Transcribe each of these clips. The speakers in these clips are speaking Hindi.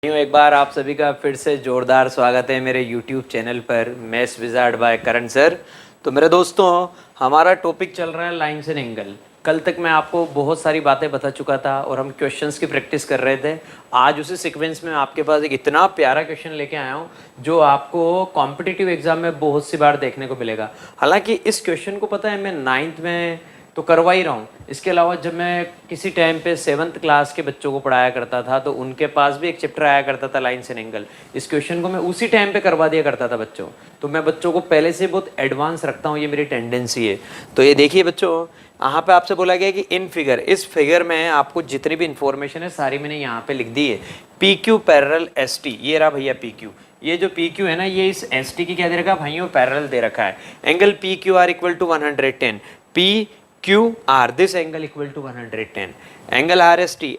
एक बार आप सभी का फिर से जोरदार स्वागत है मेरे YouTube चैनल पर मैथ्स विज़ार्ड बाय करण सर। तो मेरे दोस्तों, हमारा टॉपिक चल रहा है लाइन्स एंड एंगल। कल तक मैं आपको बहुत सारी बातें बता चुका था और हम क्वेश्चंस की प्रैक्टिस कर रहे थे। आज उसी सीक्वेंस में आपके पास एक इतना प्यारा क्वेश्चन लेके आया हूँ जो आपको कॉम्पिटिटिव एग्जाम में बहुत सी बार देखने को मिलेगा। हालांकि इस क्वेश्चन को पता है मैं 9th में तो करवा ही रहा हूँ। इसके अलावा जब मैं किसी टाइम पे 7th क्लास के बच्चों को पढ़ाया करता था तो उनके पास भी एक चैप्टर आया करता था लाइन्स एंड एंगल। इस क्वेश्चन को मैं उसी टाइम पे करवा दिया करता था बच्चों। तो मैं बच्चों को पहले से बहुत एडवांस रखता हूँ, ये मेरी टेंडेंसी है। तो ये देखिए बच्चों, यहाँ पे आपसे बोला गया कि इन फिगर, इस फिगर में आपको जितनी भी इंफॉर्मेशन है सारी मैंने यहाँ पे लिख दी है। P Q parallel S T, ये रहा भैया पी क्यू। ये जो पी क्यू है ना, ये इस एस टी की क्या दे रखा है भाइयों, पैरेलल दे रखा है। Angle P Q R equal to 110, P QR, this angle equal to 110. Angle RST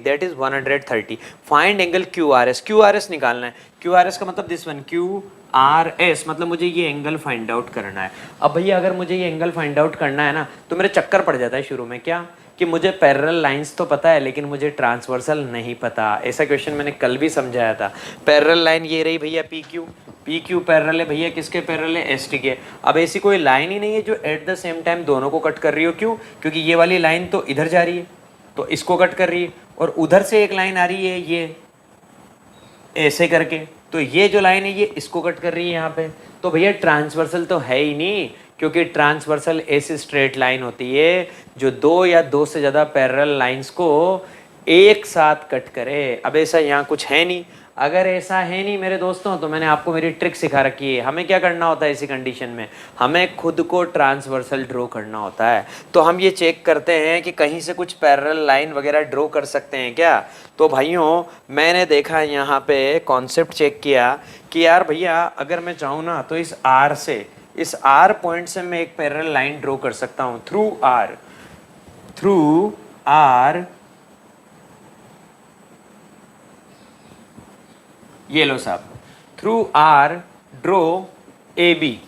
that is 130. Find angle QRS. QRS निकालना है। QRS का मतलब this one, QRS मतलब मुझे ये एंगल फाइंड आउट करना है। अब भैया अगर मुझे ये एंगल फाइंड आउट करना है ना तो मेरे चक्कर पड़ जाता है शुरू में, क्या कि मुझे पैरेलल लाइंस तो पता है लेकिन मुझे ट्रांसवर्सल नहीं पता। ऐसा क्वेश्चन मैंने कल भी समझाया था। पैरेलल लाइन ये रही भैया पी क्यू पैरेलल है भैया किसके पैरेलल है, एस टी के। अब ऐसी कोई लाइन ही नहीं है जो एट द सेम टाइम दोनों को कट कर रही हो। क्यों? क्योंकि ये वाली लाइन तो इधर जा रही है तो इसको कट कर रही है और उधर से एक लाइन आ रही है ये ऐसे करके, तो ये जो लाइन है ये इसको कट कर रही है यहाँ पे। तो भैया ट्रांसवर्सल तो है ही नहीं, क्योंकि ट्रांसवर्सल ऐसी स्ट्रेट लाइन होती है जो दो या दो से ज़्यादा पैरेलल लाइंस को एक साथ कट करे। अब ऐसा यहाँ कुछ है नहीं। अगर ऐसा है नहीं मेरे दोस्तों तो मैंने आपको मेरी ट्रिक सिखा रखी है। हमें क्या करना होता है इसी कंडीशन में, हमें खुद को ट्रांसवर्सल ड्रॉ करना होता है। तो हम ये चेक करते हैं कि कहीं से कुछ पैरेलल लाइन वगैरह ड्रॉ कर सकते हैं क्या। तो भाइयों मैंने देखा यहाँ पे कॉन्सेप्ट चेक किया कि यार भैया अगर मैं चाहूँ ना तो इस आर से, इस आर पॉइंट से मैं एक पैरेलल लाइन ड्रॉ कर सकता हूँ थ्रू आर। ये लो साहब, through R draw A B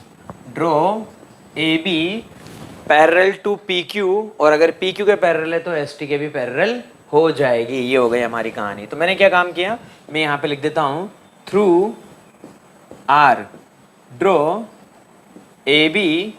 parallel to P Q, और अगर पी क्यू के पैरेलल है तो एस टी के भी पैरेलल हो जाएगी। ये हो गई हमारी कहानी। तो मैंने क्या काम किया, मैं यहाँ पे लिख देता हूँ through R draw A B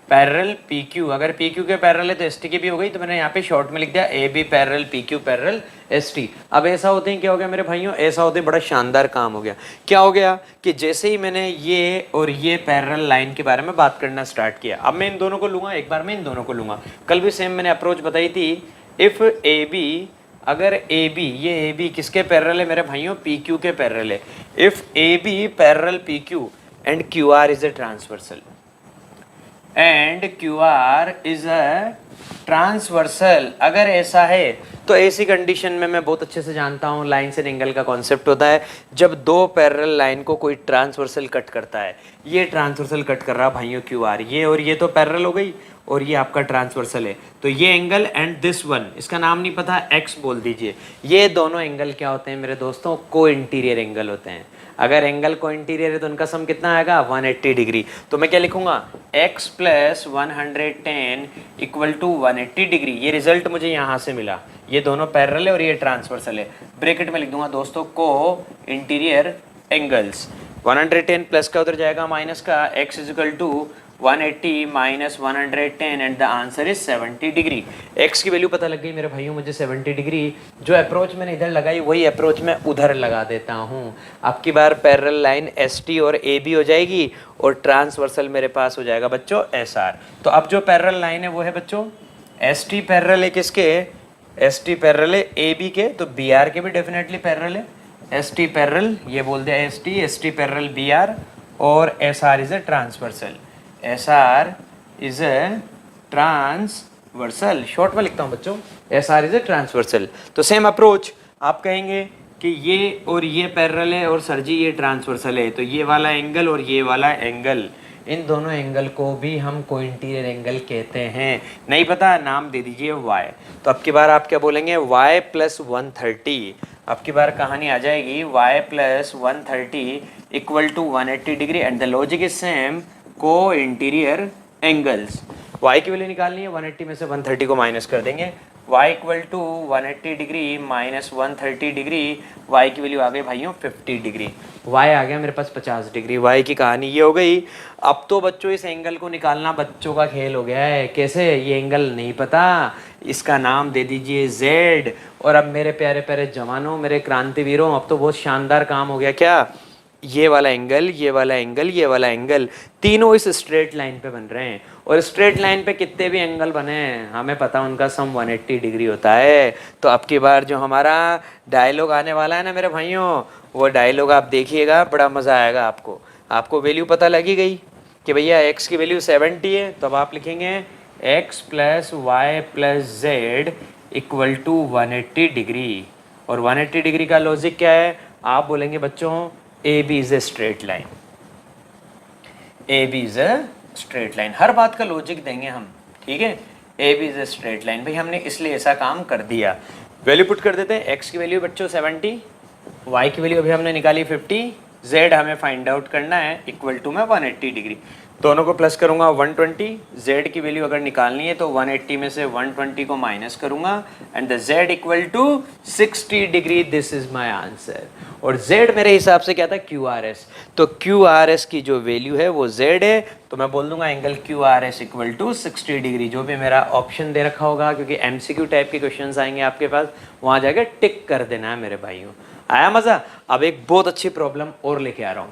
parallel P Q. अगर पी क्यू के पैरेलल है तो एस टी की भी हो गई। तो मैंने यहाँ पे शॉर्ट में लिख दिया A B parallel P Q parallel S T. अब ऐसा होते हैं क्या हो गया मेरे भाइयों, ऐसा होते हैं बड़ा शानदार काम हो गया। क्या हो गया कि जैसे ही मैंने ये और ये पैरेलल लाइन के बारे में बात करना स्टार्ट किया, अब मैं इन दोनों को लूँगा, एक बार मैं इन दोनों को लूँगा। कल भी सेम मैंने अप्रोच बताई थी। इफ़ ए बी, अगर ए बी, ये ए बी किसके पैरेलल है मेरे भाइयों, पी क्यू के पैरेलल है। If A B parallel P Q and Q R is a transversal, and Q R is a transversal, अगर ऐसा है तो ऐसी कंडीशन में मैं बहुत अच्छे से जानता हूँ लाइन एंड एंगल का कॉन्सेप्ट होता है। जब दो पैरेलल लाइन को कोई ट्रांसवर्सल कट करता है, ये ट्रांसवर्सल कट कर रहा भाइयों क्यू आर, ये और ये तो पैरेलल हो गई और ये आपका ट्रांसवर्सल है। तो ये एंगल एंड दिस वन, इसका नाम नहीं पता, एक्स बोल दीजिए। ये दोनों एंगल क्या होते हैं मेरे दोस्तों, को इंटीरियर एंगल होते हैं। अगर एंगल को इंटीरियर है तो उनका सम कितना आएगा, 180 डिग्री। तो मैं क्या लिखूंगा, x plus 110 equal to 180 degree. ये रिजल्ट मुझे यहाँ से मिला, ये दोनों पैरेलल है और ये ट्रांसवर्सल है। ब्रैकेट में लिख दूंगा दोस्तों को इंटीरियर एंगल्स। 110 प्लस का उधर जाएगा माइनस का, x is equal to 180 minus 110 and the answer is 70 degree. x की वैल्यू पता लग गई मेरे भाइयों मुझे 70 डिग्री। जो अप्रोच मैंने इधर लगाई वही अप्रोच मैं उधर लगा देता हूँ। अब की बार पैरेलल लाइन एस टी और ए बी हो जाएगी और ट्रांसवर्सल मेरे पास हो जाएगा बच्चों एस आर। तो अब जो पैरेलल लाइन है वो है बच्चों एस टी पैरेलल है किसके, एस टी पैरेलल है ए बी के, तो बी आर के भी डेफिनेटली पैरेलल है। एस टी पैरेलल, ये बोल दिया S T parallel B R, और S R is a transversal. SR is a transversal, short में लिखता हूँ बच्चों, SR is a ट्रांसवर्सल। तो सेम अप्रोच, आप कहेंगे कि ये और ये पैरेलल है और सर जी ये ट्रांसवर्सल है, तो ये वाला एंगल और ये वाला एंगल, इन दोनों एंगल को भी हम को इंटीरियर एंगल कहते हैं। नहीं पता, नाम दे दीजिए y। तो अब की बार आप क्या बोलेंगे, y प्लस 130। अब की बार कहानी आ जाएगी y plus 130 equal to 180 degree and the logic is same, co interior angles. y की वैल्यू निकालनी है, 180 में से 130 को माइनस कर देंगे, y equal to 180 degree minus 130 degree, y की वैल्यू आ गई भाइयों 50 डिग्री, y आ गया मेरे पास 50 डिग्री। y की कहानी ये हो गई। अब तो बच्चों इस एंगल को निकालना बच्चों का खेल हो गया है। कैसे? ये एंगल नहीं पता, इसका नाम दे दीजिए z। और अब मेरे प्यारे प्यारे जवानों, मेरे क्रांतिवीरों, अब तो बहुत शानदार काम हो गया। क्या? ये वाला एंगल, ये वाला एंगल, ये वाला एंगल, तीनों इस स्ट्रेट लाइन पे बन रहे हैं। और स्ट्रेट लाइन पे कितने भी एंगल बने हैं हमें पता, उनका सम 180 डिग्री होता है। तो अब की बार जो हमारा डायलॉग आने वाला है ना मेरे भाइयों, वो डायलॉग आप देखिएगा, बड़ा मज़ा आएगा आपको। आपको वैल्यू पता लगी गई कि भैया x की वैल्यू 70 है, तो अब आप लिखेंगे x plus y plus z equal to 180 degree. और 180 डिग्री का लॉजिक क्या है? आप बोलेंगे बच्चों A B is a straight line, A B is a straight line. हर बात का लॉजिक देंगे हम, ठीक है। A B is a straight line, भाई हमने इसलिए ऐसा काम कर दिया। वैल्यू पुट कर देते हैं। x की वैल्यू बच्चों 70, y की वैल्यू अभी हमने निकाली 50, z हमें फाइंड आउट करना है इक्वल टू में 180 डिग्री। दोनों को प्लस करूंगा 120, z की वैल्यू अगर निकालनी है तो 180 में से 120 को माइनस करूंगा and the z equal to 60 degree. This is my answer. और z मेरे हिसाब से क्या था? QRS। तो QRS की जो वैल्यू है वो z है, तो मैं बोल दूंगा angle QRS equal to 60 degree. जो भी मेरा ऑप्शन दे रखा होगा, क्योंकि MCQ टाइप के क्वेश्चंस आएंगे आपके पास, वहां जाके टिक कर देना है मेरे भाइयों। आया मजा? अब एक बहुत अच्छी प्रॉब्लम और लेके आ रहा हूँ।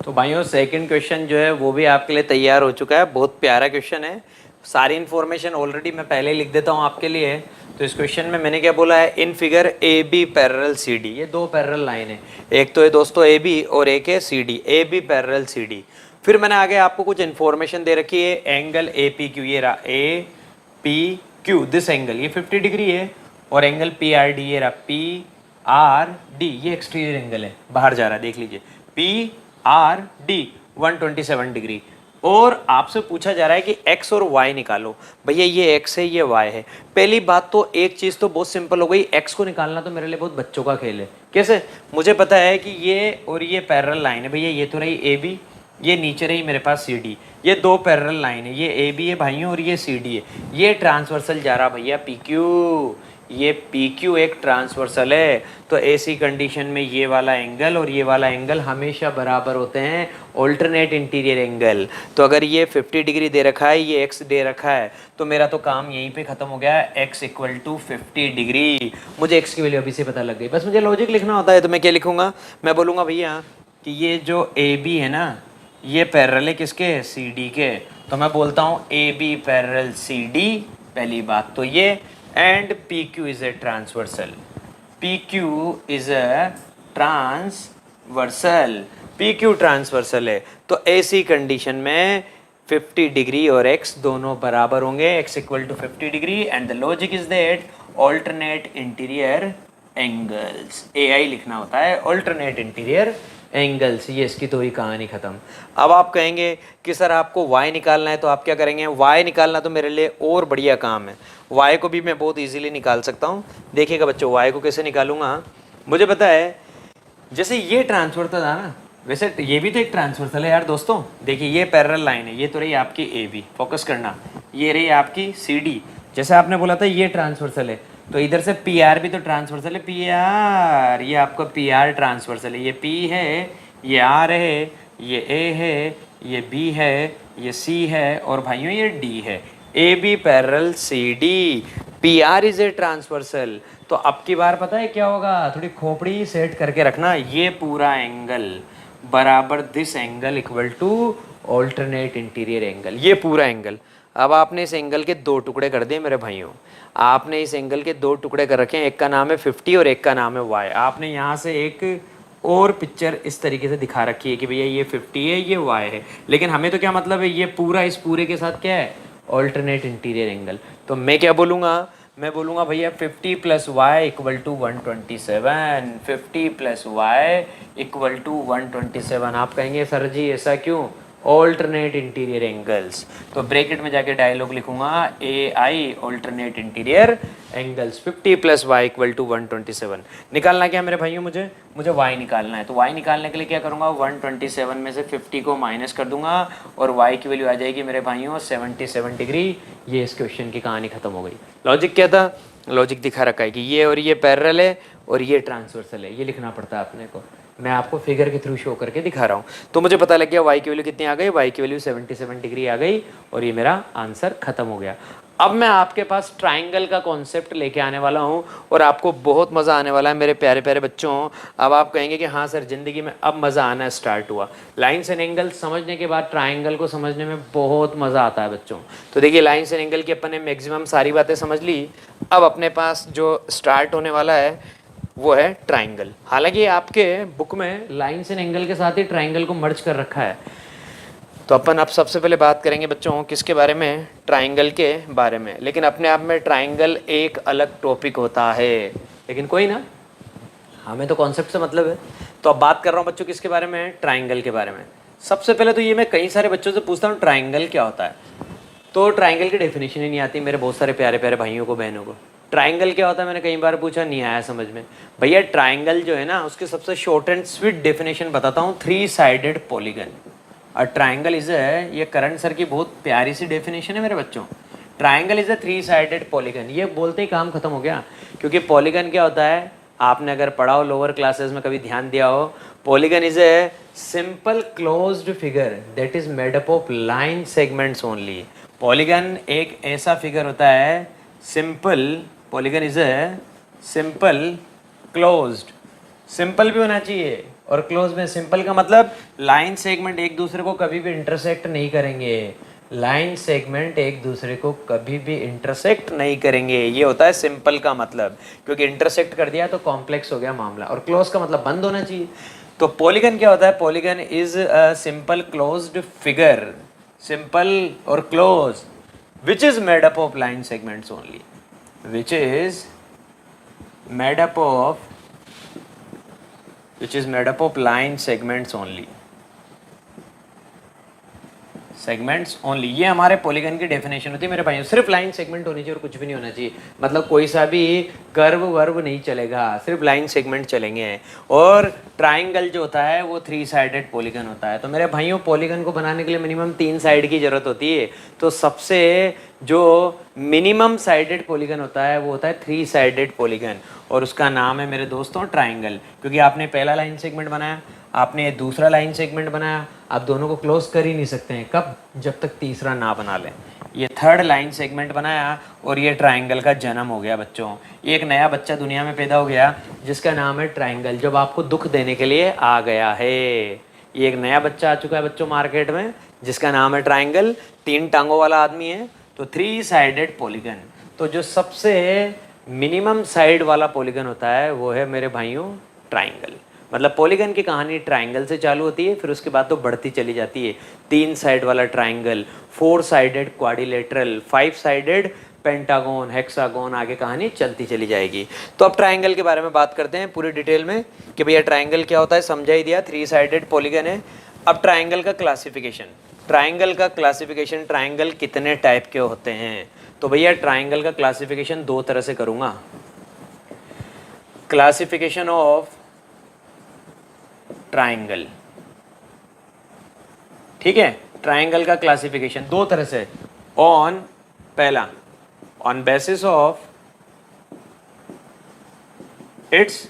तो भाइयों सेकंड क्वेश्चन जो है वो भी आपके लिए तैयार हो चुका है। बहुत प्यारा क्वेश्चन है, सारी इन्फॉर्मेशन ऑलरेडी मैं पहले लिख देता हूँ आपके लिए। तो इस क्वेश्चन में मैंने क्या बोला है? In figure A B parallel C D, ये दो पैरेलल लाइन है, एक तो है दोस्तों ए बी और एक है C D, A B parallel C D. फिर मैंने आगे आपको कुछ इन्फॉर्मेशन दे रखी है, एंगल ए पी क्यू, ये रहा A P Q, this angle ये 50 डिग्री है, और एंगल पी आर डी, ये रहा पी आर डी, ये एक्सटीरियर एंगल है, बाहर जा रहा है, देख लीजिए, पी आर डी 127 डिग्री। और आपसे पूछा जा रहा है कि x और y निकालो। भैया ये x है, ये y है। पहली बात तो एक चीज़ तो बहुत सिंपल हो गई, x को निकालना तो मेरे लिए बहुत बच्चों का खेल है। कैसे? मुझे पता है कि ये और ये पैरेलल लाइन है भैया, ये तो रही ए बी, ये नीचे रही मेरे पास सी डी, ये दो पैरेलल लाइन है, ये ए बी है भाइयों और ये सी डी है। ये ट्रांसवर्सल जा रहा भैया पी क्यू, ये पी क्यू एक ट्रांसवर्सल है। तो ऐसी कंडीशन में ये वाला एंगल और ये वाला एंगल हमेशा बराबर होते हैं, ऑल्टरनेट इंटीरियर एंगल। तो अगर ये 50 डिग्री दे रखा है, ये x दे रखा है, तो मेरा तो काम यहीं पे खत्म हो गया है, x इक्वल टू 50 डिग्री। मुझे x की वैल्यू अभी से पता लग गई, बस मुझे लॉजिक लिखना होता है। तो मैं क्या लिखूंगा? मैं बोलूँगा भैया कि ये जो ए बी है ना, ये पैरेलल है किसके? सी डी के। तो मैं बोलता हूँ A B parallel C D, पहली बात तो ये, and P Q is a transversal, P Q is a transversal, P Q transversal है। तो ऐसी कंडीशन में 50 डिग्री और x दोनों बराबर होंगे, x equal to 50 degree, and the logic is that alternate interior angles, AI लिखना होता है, ऑल्टरनेट इंटीरियर एंगल्स। ये इसकी तो ही कहानी खत्म। अब आप कहेंगे कि सर आपको y निकालना है, तो आप क्या करेंगे? y निकालना तो मेरे लिए और बढ़िया काम है, y को भी मैं बहुत इजीली निकाल सकता हूँ। देखिएगा बच्चों y को कैसे निकालूंगा। मुझे पता है, जैसे ये ट्रांसवर्सल था ना, वैसे ये भी तो एक ट्रांसवर्सल है यार दोस्तों। देखिए ये पैरेलल लाइन है, ये तो रही आपकी ए बी, फोकस करना, ये रही आपकी सी डी। जैसे आपने बोला था ये ट्रांसवर्सल है, तो इधर से पी आर भी तो ट्रांसवर्सल है, पी आर, ये आपका पी आर ट्रांसवर्सल है, ये पी है, ये आर है, ये ए है, ये बी है, ये सी है, और भाइयों ये डी है। A B parallel C D, P R is a transversal. तो अब की बार पता है क्या होगा? थोड़ी खोपड़ी सेट करके रखना, ये पूरा एंगल बराबर this angle equal to alternate interior angle, ये पूरा एंगल। अब आपने इस एंगल के दो टुकड़े कर दिए मेरे भाइयों, आपने इस एंगल के दो टुकड़े कर रखे हैं, एक का नाम है 50 और एक का नाम है y। आपने यहाँ से एक और पिक्चर इस तरीके से दिखा रखी है कि भैया ये 50 है, ये y है, लेकिन हमें तो क्या मतलब है? ये पूरा इस पूरे के साथ क्या है? Alternate interior angle. तो मैं क्या बोलूँगा? मैं बोलूँगा भैया 50 plus y equal to 127, 50 plus y equal to 127। आप कहेंगे सर जी ऐसा क्यों? Alternate interior angles. तो ब्रैकेट में जाके डायलॉग लिखूंगा AI alternate interior angles 50 + y = 127। निकालना क्या मेरे भाइयों, मुझे y निकालना है। तो y निकालने के लिए क्या करूंगा, 127 में से 50 को माइनस कर दूंगा और y की वैल्यू आ जाएगी मेरे भाइयों 77 डिग्री। ये इस क्वेश्चन की कहानी खत्म हो गई। लॉजिक क्या था, लॉजिक दिखा रखा है कि ये और ये पैरेलल है और ये ट्रांसवर्सल है, ये लिखना पड़ता है अपने को। मैं आपको फिगर के थ्रू शो करके दिखा रहा हूँ। तो मुझे पता लग गया y की वैल्यू कितनी आ गई, y की वैल्यू 77 डिग्री आ गई और ये मेरा आंसर खत्म हो गया। अब मैं आपके पास ट्राइंगल का कॉन्सेप्ट लेके आने वाला हूँ और आपको बहुत मज़ा आने वाला है मेरे प्यारे प्यारे बच्चों। अब आप कहेंगे कि हाँ सर, ज़िंदगी में अब मज़ा आना स्टार्ट हुआ। लाइन्स एंड एंगल समझने के बाद ट्राइंगल को समझने में बहुत मज़ा आता है बच्चों। तो देखिए, लाइन्स एंड एंगल की अपन ने मैक्सिमम सारी बातें समझ ली। अब अपने पास जो स्टार्ट होने वाला है वो है ट्राइंगल। हालांकि आपके बुक में लाइन्स एंड एंगल के साथ ही ट्राइंगल को मर्ज कर रखा है। तो अपन अब सबसे पहले बात करेंगे बच्चों किसके बारे में, ट्राइंगल के बारे में। लेकिन अपने आप में ट्राइंगल एक अलग टॉपिक होता है, लेकिन कोई ना, हमें तो कॉन्सेप्ट से मतलब है। तो अब बात कर रहा हूँ बच्चों किसके बारे में, ट्राइंगल के बारे में। सबसे पहले तो ये मैं कई सारे बच्चों से पूछता हूँ ट्राइंगल क्या होता है, तो ट्राइंगल की डेफिनेशन ही नहीं आती मेरे बहुत सारे प्यारे प्यारे भाइयों को बहनों को। ट्राइंगल क्या होता है मैंने कई बार पूछा, नहीं आया समझ में। भैया ट्राइंगल जो है ना, उसके सबसे शॉर्ट एंड स्वीट डेफिनेशन बताता हूँ, 3 साइडेड पॉलीगन। और ट्राइंगल इज है, ये करण सर की बहुत प्यारी सी डेफिनेशन है मेरे बच्चों। Triangle is a 3 sided polygon. ये बोलते ही काम खत्म हो गया, क्योंकि पॉलीगन क्या होता है, आपने अगर पढ़ा हो लोअर क्लासेस में, कभी ध्यान दिया हो, polygon is a simple closed figure that is made up of line segments only. Polygon एक ऐसा फिगर होता है, simple, polygon is a simple closed, simple भी होना चाहिए और क्लोज में, सिंपल का मतलब लाइन सेगमेंट एक दूसरे को कभी भी इंटरसेक्ट नहीं करेंगे। लाइन सेगमेंट एक दूसरे को कभी भी इंटरसेक्ट नहीं करेंगे, ये होता है सिंपल का मतलब। क्योंकि इंटरसेक्ट कर दिया तो कॉम्प्लेक्स हो गया मामला। और क्लोज का मतलब बंद होना चाहिए। तो पॉलीगन क्या होता है, polygon is a simple closed figure, simple और close, which is made up of line segments only, which is made up of line segments only, segments only. ये हमारे पॉलीगन की डेफिनेशन होती है मेरे भाइयों। सिर्फ लाइन सेगमेंट होनी चाहिए और कुछ भी नहीं होना चाहिए, मतलब कोई सा भी कर्व वर्व नहीं चलेगा, सिर्फ लाइन सेगमेंट चलेंगे। और ट्राइंगल जो होता है वो 3 साइडेड पॉलीगन होता है। तो मेरे भाइयों, पॉलीगन को बनाने के लिए मिनिमम 3 साइड की जरूरत होती है। तो सबसे जो मिनिमम साइडेड पॉलीगन होता है वो होता है 3 साइडेड पॉलीगन, और उसका नाम है मेरे दोस्तों ट्राइंगल। क्योंकि आपने पहला लाइन सेगमेंट बनाया, आपने दूसरा लाइन सेगमेंट बनाया, आप दोनों को क्लोज कर ही नहीं सकते हैं, कब, जब तक तीसरा ना बना लें। ये थर्ड लाइन सेगमेंट बनाया और ये ट्राइंगल का जन्म हो गया बच्चों। ये एक नया बच्चा दुनिया में पैदा हो गया जिसका नाम है ट्राइंगल, जब आपको दुख देने के लिए आ गया है। ये एक नया बच्चा आ चुका है बच्चों मार्केट में जिसका नाम है ट्राइंगल। 3 टांगों वाला आदमी है। तो 3 साइडेड पॉलीगन। तो जो सबसे मिनिमम साइड वाला पॉलीगन होता है वो है मेरे भाइयों ट्राइंगल। मतलब पॉलीगन की कहानी ट्राइंगल से चालू होती है, फिर उसके बाद तो बढ़ती चली जाती है। 3 साइड वाला triangle, 4 sided quadrilateral, 5 sided pentagon, hexagon, आगे कहानी चलती चली जाएगी। तो अब ट्राइंगल के बारे में बात करते हैं पूरी डिटेल में कि भैया ट्राइंगल क्या होता है, समझा ही दिया, 3 साइडेड पॉलीगन है। अब ट्राइंगल का क्लासिफिकेशन, ट्राइंगल कितने टाइप के होते हैं। तो भैया ट्राइंगल का क्लासिफिकेशन 2 तरह से करूंगा। क्लासिफिकेशन ऑफ ट्राइंगल, ठीक है, ट्राइंगल का क्लासिफिकेशन 2 तरह से। पहला on basis of its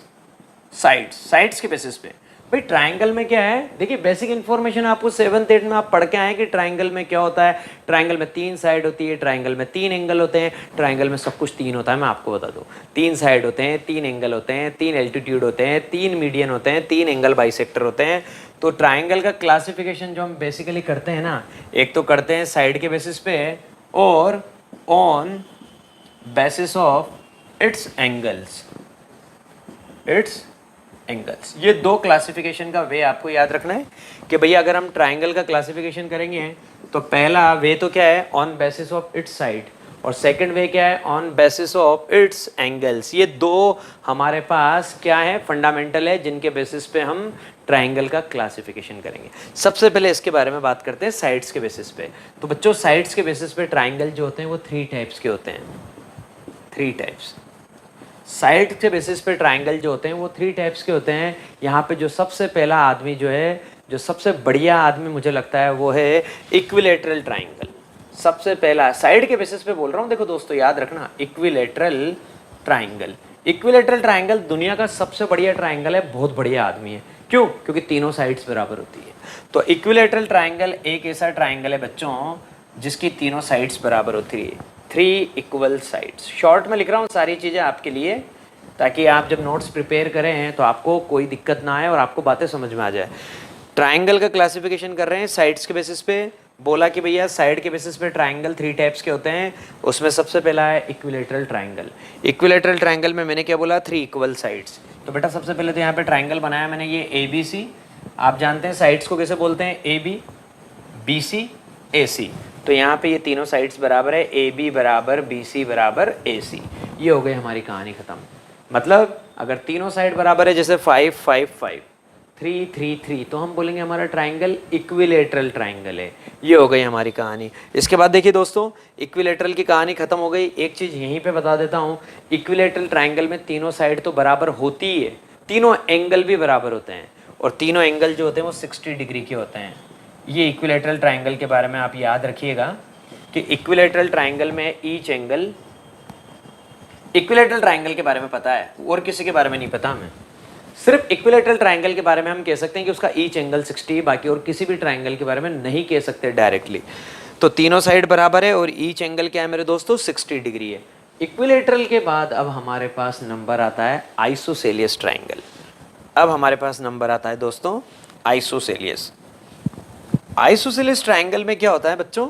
sides के बेसिस पे। भाई ट्राइंगल में क्या है, देखिए बेसिक इन्फॉर्मेशन आपको 7th 8th में आप पढ़ के आए कि ट्राइंगल में क्या होता है। ट्राइंगल में 3 साइड होती है, ट्राइंगल में 3 एंगल होते हैं, ट्राइंगल में सब कुछ 3 होता है। मैं आपको बता दूं, 3 साइड होते हैं, 3 एंगल होते हैं, 3 एल्टीट्यूड होते हैं, 3 मीडियन होते हैं, 3 एंगल बाइसेक्टर होते हैं। तो ट्राइंगल का क्लासिफिकेशन जो हम बेसिकली करते हैं ना, एक तो करते हैं साइड के बेसिस पे और on basis of its angles, ये 2 क्लासिफिकेशन का वे आपको याद रखना है कि भैया अगर हम ट्राइंगल का क्लासिफिकेशन करेंगे तो पहला वे तो क्या है, on basis of its side, और सेकंड वे क्या है, on basis of its angles. ये दो हमारे पास क्या है, फंडामेंटल है, जिनके बेसिस पे हम ट्राइंगल का क्लासिफिकेशन करेंगे। सबसे पहले इसके बारे में बात करते हैं साइड्स के बेसिस पे। तो बच्चों साइड्स के बेसिस पे ट्राइंगल जो होते हैं वो 3 टाइप्स के होते हैं। 3 टाइप्स साइड के बेसिस पे ट्राइंगल जो होते हैं वो 3 टाइप्स के होते हैं। यहाँ पे जो सबसे पहला आदमी जो है, जो सबसे बढ़िया आदमी मुझे लगता है वो है इक्विलेटरल ट्राइंगल। सबसे पहला साइड के बेसिस पे बोल रहा हूँ, देखो दोस्तों याद रखना, इक्विलेटरल ट्राइंगल। इक्विलेटरल ट्राइंगल दुनिया का सबसे बढ़िया ट्राइंगल है, बहुत बढ़िया आदमी है। क्यों? क्योंकि तीनों साइड्स बराबर होती है। तो इक्विलेटरल ट्राइंगल एक ऐसा ट्राइंगल है बच्चों जिसकी तीनों साइड्स बराबर होती है, 3 इक्वल साइड्स। शॉर्ट में लिख रहा हूँ सारी चीज़ें आपके लिए, ताकि आप जब नोट्स प्रिपेयर करें तो आपको कोई दिक्कत ना आए और आपको बातें समझ में आ जाए। ट्राइंगल का क्लासिफिकेशन कर रहे हैं साइड्स के बेसिस पे। बोला कि भैया साइड के बेसिस पे ट्राइंगल 3 टाइप्स के होते हैं, उसमें सबसे पहला है इक्विलेटरल ट्राइंगल। इक्विलेटरल ट्राइंगल में मैंने क्या बोला, 3 इक्वल साइड्स। तो बेटा सबसे पहले तो यहाँ पे ट्राइंगल बनाया मैंने, ये ABC। आप जानते हैं साइड्स को कैसे बोलते हैं, AB, BC, AC। तो यहाँ पे ये तीनों साइड्स बराबर है, AB बराबर BC बराबर AC। ये हो गई हमारी कहानी खत्म। मतलब अगर तीनों साइड बराबर है, जैसे 5 5 5 3 3 3, तो हम बोलेंगे हमारा ट्राइंगल इक्विलेटरल ट्राइंगल है। ये हो गई हमारी कहानी। इसके बाद देखिए दोस्तों, इक्विलेटरल की कहानी खत्म हो गई। एक चीज़ यहीं पे बता देता हूँ, इक्विलेटरल ट्राइंगल में तीनों साइड तो बराबर होती ही है, तीनों एंगल भी बराबर होते हैं, और तीनों एंगल जो होते हैं वो 60 डिग्री के होते हैं। ये इक्विलेटरल ट्राइंगल के बारे में आप याद रखिएगा कि इक्विलेटरल ट्राइंगल में ईच एंगल, इक्विलेटरल ट्राइंगल के बारे में पता है और किसी के बारे में नहीं पता हमें। सिर्फ इक्विलेटरल ट्राइंगल के बारे में हम कह सकते हैं कि उसका ईच एंगल 60, बाकी और किसी भी ट्राइंगल के बारे में नहीं कह सकते डायरेक्टली। तो तीनों साइड बराबर है और ईच एंगल क्या है मेरे दोस्तों, 60 डिग्री है। इक्विलेटरल के बाद अब हमारे पास नंबर आता है आइसोसेलियस ट्राइंगल। अब हमारे पास नंबर आता है दोस्तों आइसोसेलियस। आइसोसेलियस ट्राइंगल में क्या होता है बच्चों,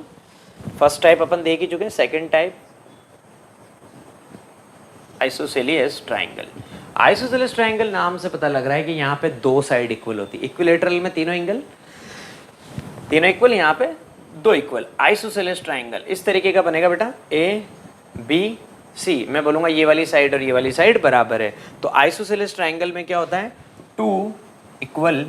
फर्स्ट टाइप अपन देख ही चुके हैं, second type isosceles triangle. Isosceles triangle नाम से पता लग रहा है कि यहाँ पे 2 साइड इक्वल होती है। इक्विलेटरल में तीनों एंगल, तीनों इक्वल, यहाँ पे 2 इक्वल। आइसोसेलियस ट्राइंगल इस तरीके का बनेगा बेटा, ABC। मैं बोलूँगा ये वाली साइड और ये वाली साइड बराबर है। तो आइसोसेलियस ट्राइंगल में क्या होता है, 2 इक्वल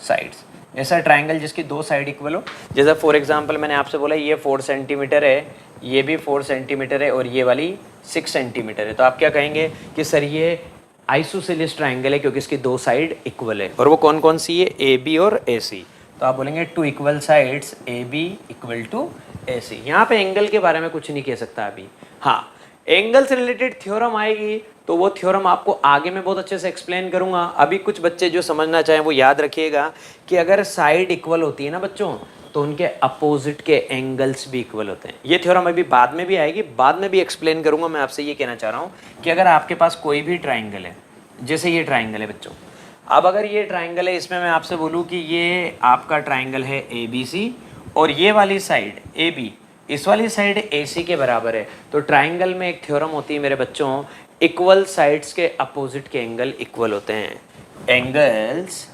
साइड्स। ऐसा ट्राइंगल जिसकी 2 साइड इक्वल हो। जैसा फॉर एग्जांपल मैंने आपसे बोला ये 4 सेंटीमीटर है, ये भी 4 सेंटीमीटर है और ये वाली 6 सेंटीमीटर है। तो आप क्या कहेंगे कि सर ये आइसोसेलियस ट्राइंगल है क्योंकि इसकी 2 साइड इक्वल है। और वो कौन कौन सी है, AB और AC। तो आप बोलेंगे 2 equal sides AB equal to AC। यहाँ पे एंगल के बारे में कुछ नहीं कह सकता अभी। हाँ, एंगल से रिलेटेड थ्योरम आएगी तो वो थ्योरम आपको आगे मैं बहुत अच्छे से एक्सप्लेन करूंगा। अभी कुछ बच्चे जो समझना चाहें वो याद रखिएगा कि अगर साइड इक्वल होती है ना बच्चों, तो उनके अपोजिट के एंगल्स भी इक्वल होते हैं। ये थ्योरम अभी बाद में भी आएगी, बाद में भी एक्सप्लेन करूंगा। मैं आपसे ये कहना चाह रहा हूँ कि अगर आपके पास कोई भी ट्राइंगल है, जैसे ये ट्राइंगल है बच्चों, अब अगर ये ट्राइंगल है, इसमें मैं आपसे बोलूँ कि ये आपका ट्राइंगल है ABC और ये वाली साइड AB इस वाली साइड AC के बराबर है, तो ट्राइंगल में एक थ्योरम होती है मेरे बच्चों, इक्वल साइड्स के अपोजिट के एंगल इक्वल होते हैं। Angles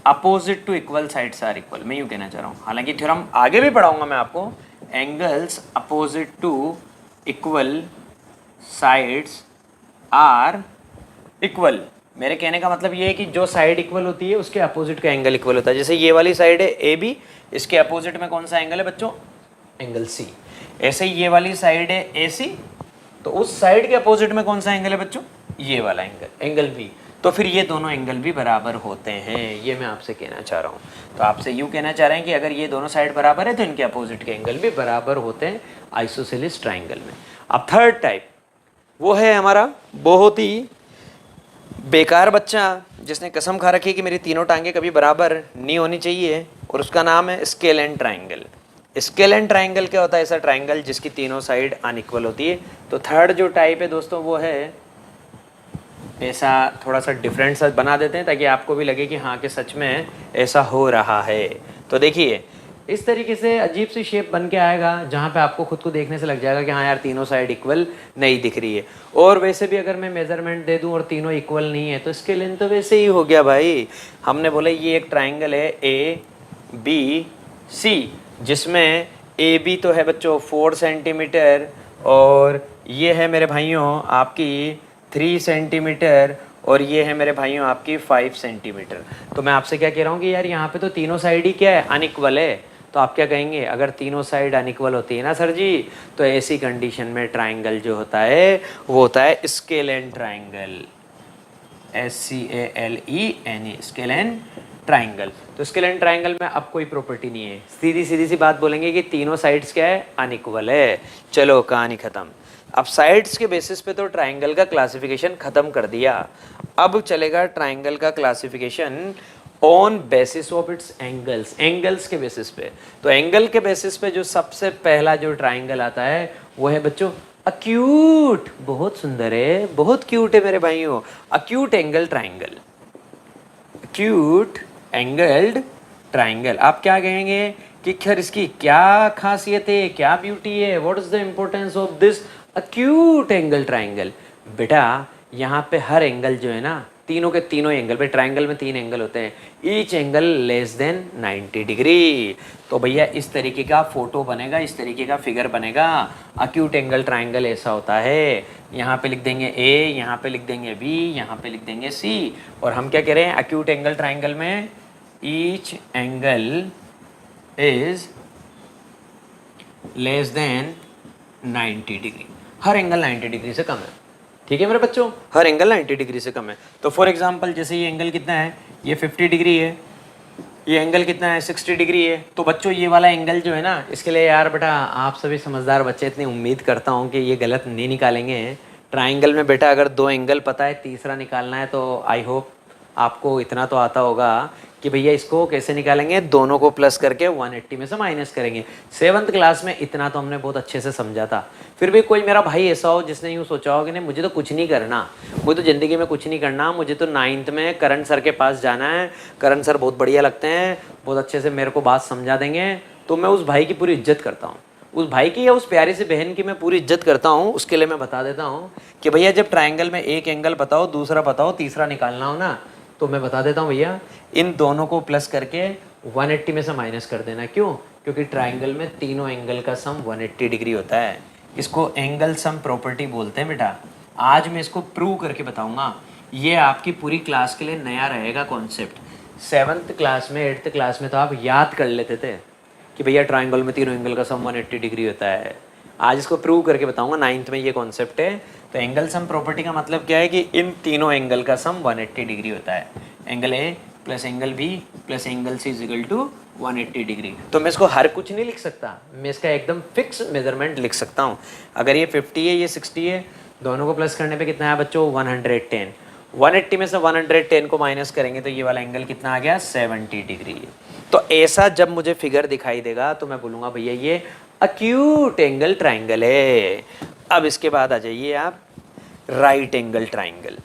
opposite to equal sides are equal, मैं यूँ कहना चाह रहा हूँ। हालांकि थ्योरम आगे भी पढ़ाऊंगा मैं आपको। Angles opposite to equal sides are equal, मेरे कहने का मतलब ये है कि जो साइड इक्वल होती है उसके अपोजिट का एंगल इक्वल होता है। जैसे ये वाली साइड है AB, इसके अपोजिट में कौन सा एंगल है बच्चों, एंगल C। ऐसे ही ये वाली साइड है AC, तो उस साइड के अपोजिट में कौन सा एंगल है बच्चों, ये वाला एंगल, एंगल B। तो फिर ये दोनों एंगल भी बराबर होते हैं, ये मैं आपसे कहना चाह रहा हूँ। तो आपसे यूँ कहना चाह रहे हैं कि अगर ये दोनों साइड बराबर है तो इनके अपोजिट के एंगल भी बराबर होते हैं आइसोसेलियस ट्राइंगल में। अब थर्ड टाइप वो है हमारा बहुत ही बेकार बच्चा जिसने कसम खा रखी कि मेरी तीनों टांगे कभी बराबर नहीं होनी चाहिए, और उसका नाम है scale and triangle. Scale and triangle क्या होता है, ऐसा ट्राइंगल जिसकी तीनों साइड अनइक्वल होती है। तो थर्ड जो टाइप है दोस्तों वो है, ऐसा थोड़ा सा डिफरेंट सा बना देते हैं ताकि आपको भी लगे कि हाँ कि सच में ऐसा हो रहा है। तो देखिए इस तरीके से अजीब सी शेप बन के आएगा जहाँ पे आपको खुद को देखने से लग जाएगा कि हाँ यार तीनों साइड इक्वल नहीं दिख रही है। और वैसे भी अगर मैं मेजरमेंट दे दूँ और तीनों इक्वल नहीं है तो इसके लेंथ तो वैसे ही हो गया भाई। हमने बोला ये एक ट्राइंगल है ABC जिसमें ए बी तो है बच्चों 4 सेंटीमीटर और ये है मेरे भाइयों आपकी 3 सेंटीमीटर और ये है मेरे भाइयों आपकी 5 सेंटीमीटर। तो मैं आपसे क्या कह रहा हूँ कि यार यहाँ पे तो तीनों साइड ही क्या है, अनइक्वल है। तो आप क्या कहेंगे, अगर तीनों साइड अनइक्वल होती है ना सर जी, तो ऐसी कंडीशन में ट्राइंगल जो होता है वो होता है scale and triangle, SCALENE, scale and triangle. तो स्केल एंड ट्राइंगल में अब कोई प्रॉपर्टी नहीं है, सीधी सीधी सी बात बोलेंगे कि तीनों साइड्स क्या है, अनइक्वल है। चलो कहानी खत्म। अब साइड्स के बेसिस पे तो ट्राइंगल का क्लासिफिकेशन खत्म कर दिया, अब चलेगा ट्राइंगल का classification on basis of its angles, angles के बेसिस पे। तो एंगल के बेसिस पे जो सबसे पहला जो ट्राइंगल आता है वो है बच्चों अक्यूट। बहुत सुंदर है, बहुत क्यूट है मेरे भाइयों, acute angle triangle, acute angled triangle. आप क्या कहेंगे कि खैर इसकी क्या खासियत है, क्या ब्यूटी है, what is the importance of this acute angle triangle. बेटा यहाँ पे हर एंगल जो है ना, तीनों के तीनों एंगल पे, ट्राइंगल में 3 एंगल होते हैं, each angle less than 90 degree. तो भैया इस तरीके का फोटो बनेगा, इस तरीके का फिगर बनेगा। अक्यूट एंगल ट्राइंगल ऐसा होता है, यहाँ पे लिख देंगे ए, यहाँ पे लिख देंगे बी, यहाँ पे लिख देंगे सी। और हम क्या कह रहे हैं, अक्यूट एंगल ट्राइंगल में each angle is less than 90 degree, her angle 90 degree से कम है। ठीक है मेरे बच्चों, हर एंगल 90 डिग्री से कम है। तो फॉर एग्जांपल जैसे ये एंगल कितना है, ये 50 डिग्री है, ये एंगल कितना है 60 डिग्री है। तो बच्चों ये वाला एंगल जो है ना, इसके लिए यार बेटा आप सभी समझदार बच्चे, इतनी उम्मीद करता हूँ कि ये गलत नहीं निकालेंगे। ट्राइंगल में बेटा अगर 2 एंगल पता है, तीसरा निकालना है, तो आई होप आपको इतना तो आता होगा कि भैया इसको कैसे निकालेंगे, दोनों को प्लस करके 180 में से माइनस करेंगे। 7th क्लास में इतना तो हमने बहुत अच्छे से समझा था। फिर भी कोई मेरा भाई ऐसा हो जिसने यूँ सोचा हो कि नहीं मुझे तो कुछ नहीं करना, मुझे तो ज़िंदगी में कुछ नहीं करना, मुझे तो 9th में करण सर के पास जाना है, करण सर बहुत बढ़िया लगते हैं, बहुत अच्छे से मेरे को बात समझा देंगे। तो मैं उस भाई की पूरी इज्जत करता हूँ, उस भाई की या उस प्यारी सी बहन की मैं पूरी इज्जत करता हूँ। उसके लिए मैं बता देता हूँ कि भैया जब ट्राइंगल में एक एंगल बताओ, दूसरा बताओ, तीसरा निकालना हो ना, तो मैं बता देता हूँ भैया इन दोनों को प्लस करके 180 में से माइनस कर देना। क्यों? क्योंकि ट्राइंगल में तीनों एंगल का सम 180 डिग्री होता है। इसको एंगल सम प्रॉपर्टी बोलते हैं बेटा। आज मैं इसको प्रूव करके बताऊंगा। ये आपकी पूरी क्लास के लिए नया रहेगा कॉन्सेप्ट। 7th क्लास में 8th क्लास में तो आप याद कर लेते थे कि भैया ट्राइंगल में तीनों एंगल का सम 180 डिग्री होता है। आज इसको प्रूव करके बताऊंगा, 9th में ये कॉन्सेप्ट है। तो एंगल सम प्रॉपर्टी का मतलब क्या है कि इन तीनों एंगल का सम 180 डिग्री होता है। Angle A plus angle B plus angle C is equal to 180 degree. तो मैं इसको हर कुछ नहीं लिख सकता, मैं इसका एकदम फिक्स मेजरमेंट लिख सकता हूँ। अगर ये 50 है, ये 60 है, दोनों को प्लस करने पे कितना है बच्चों 110। 180 में से 110 को माइनस करेंगे तो ये वाला एंगल कितना आ गया 70 डिग्री। तो ऐसा जब मुझे फिगर दिखाई देगा तो मैं बोलूँगा भैया ये अक्यूट एंगल ट्राइंगल है। अब इसके बाद आ जाइए आप राइट एंगल ट्राइंगल।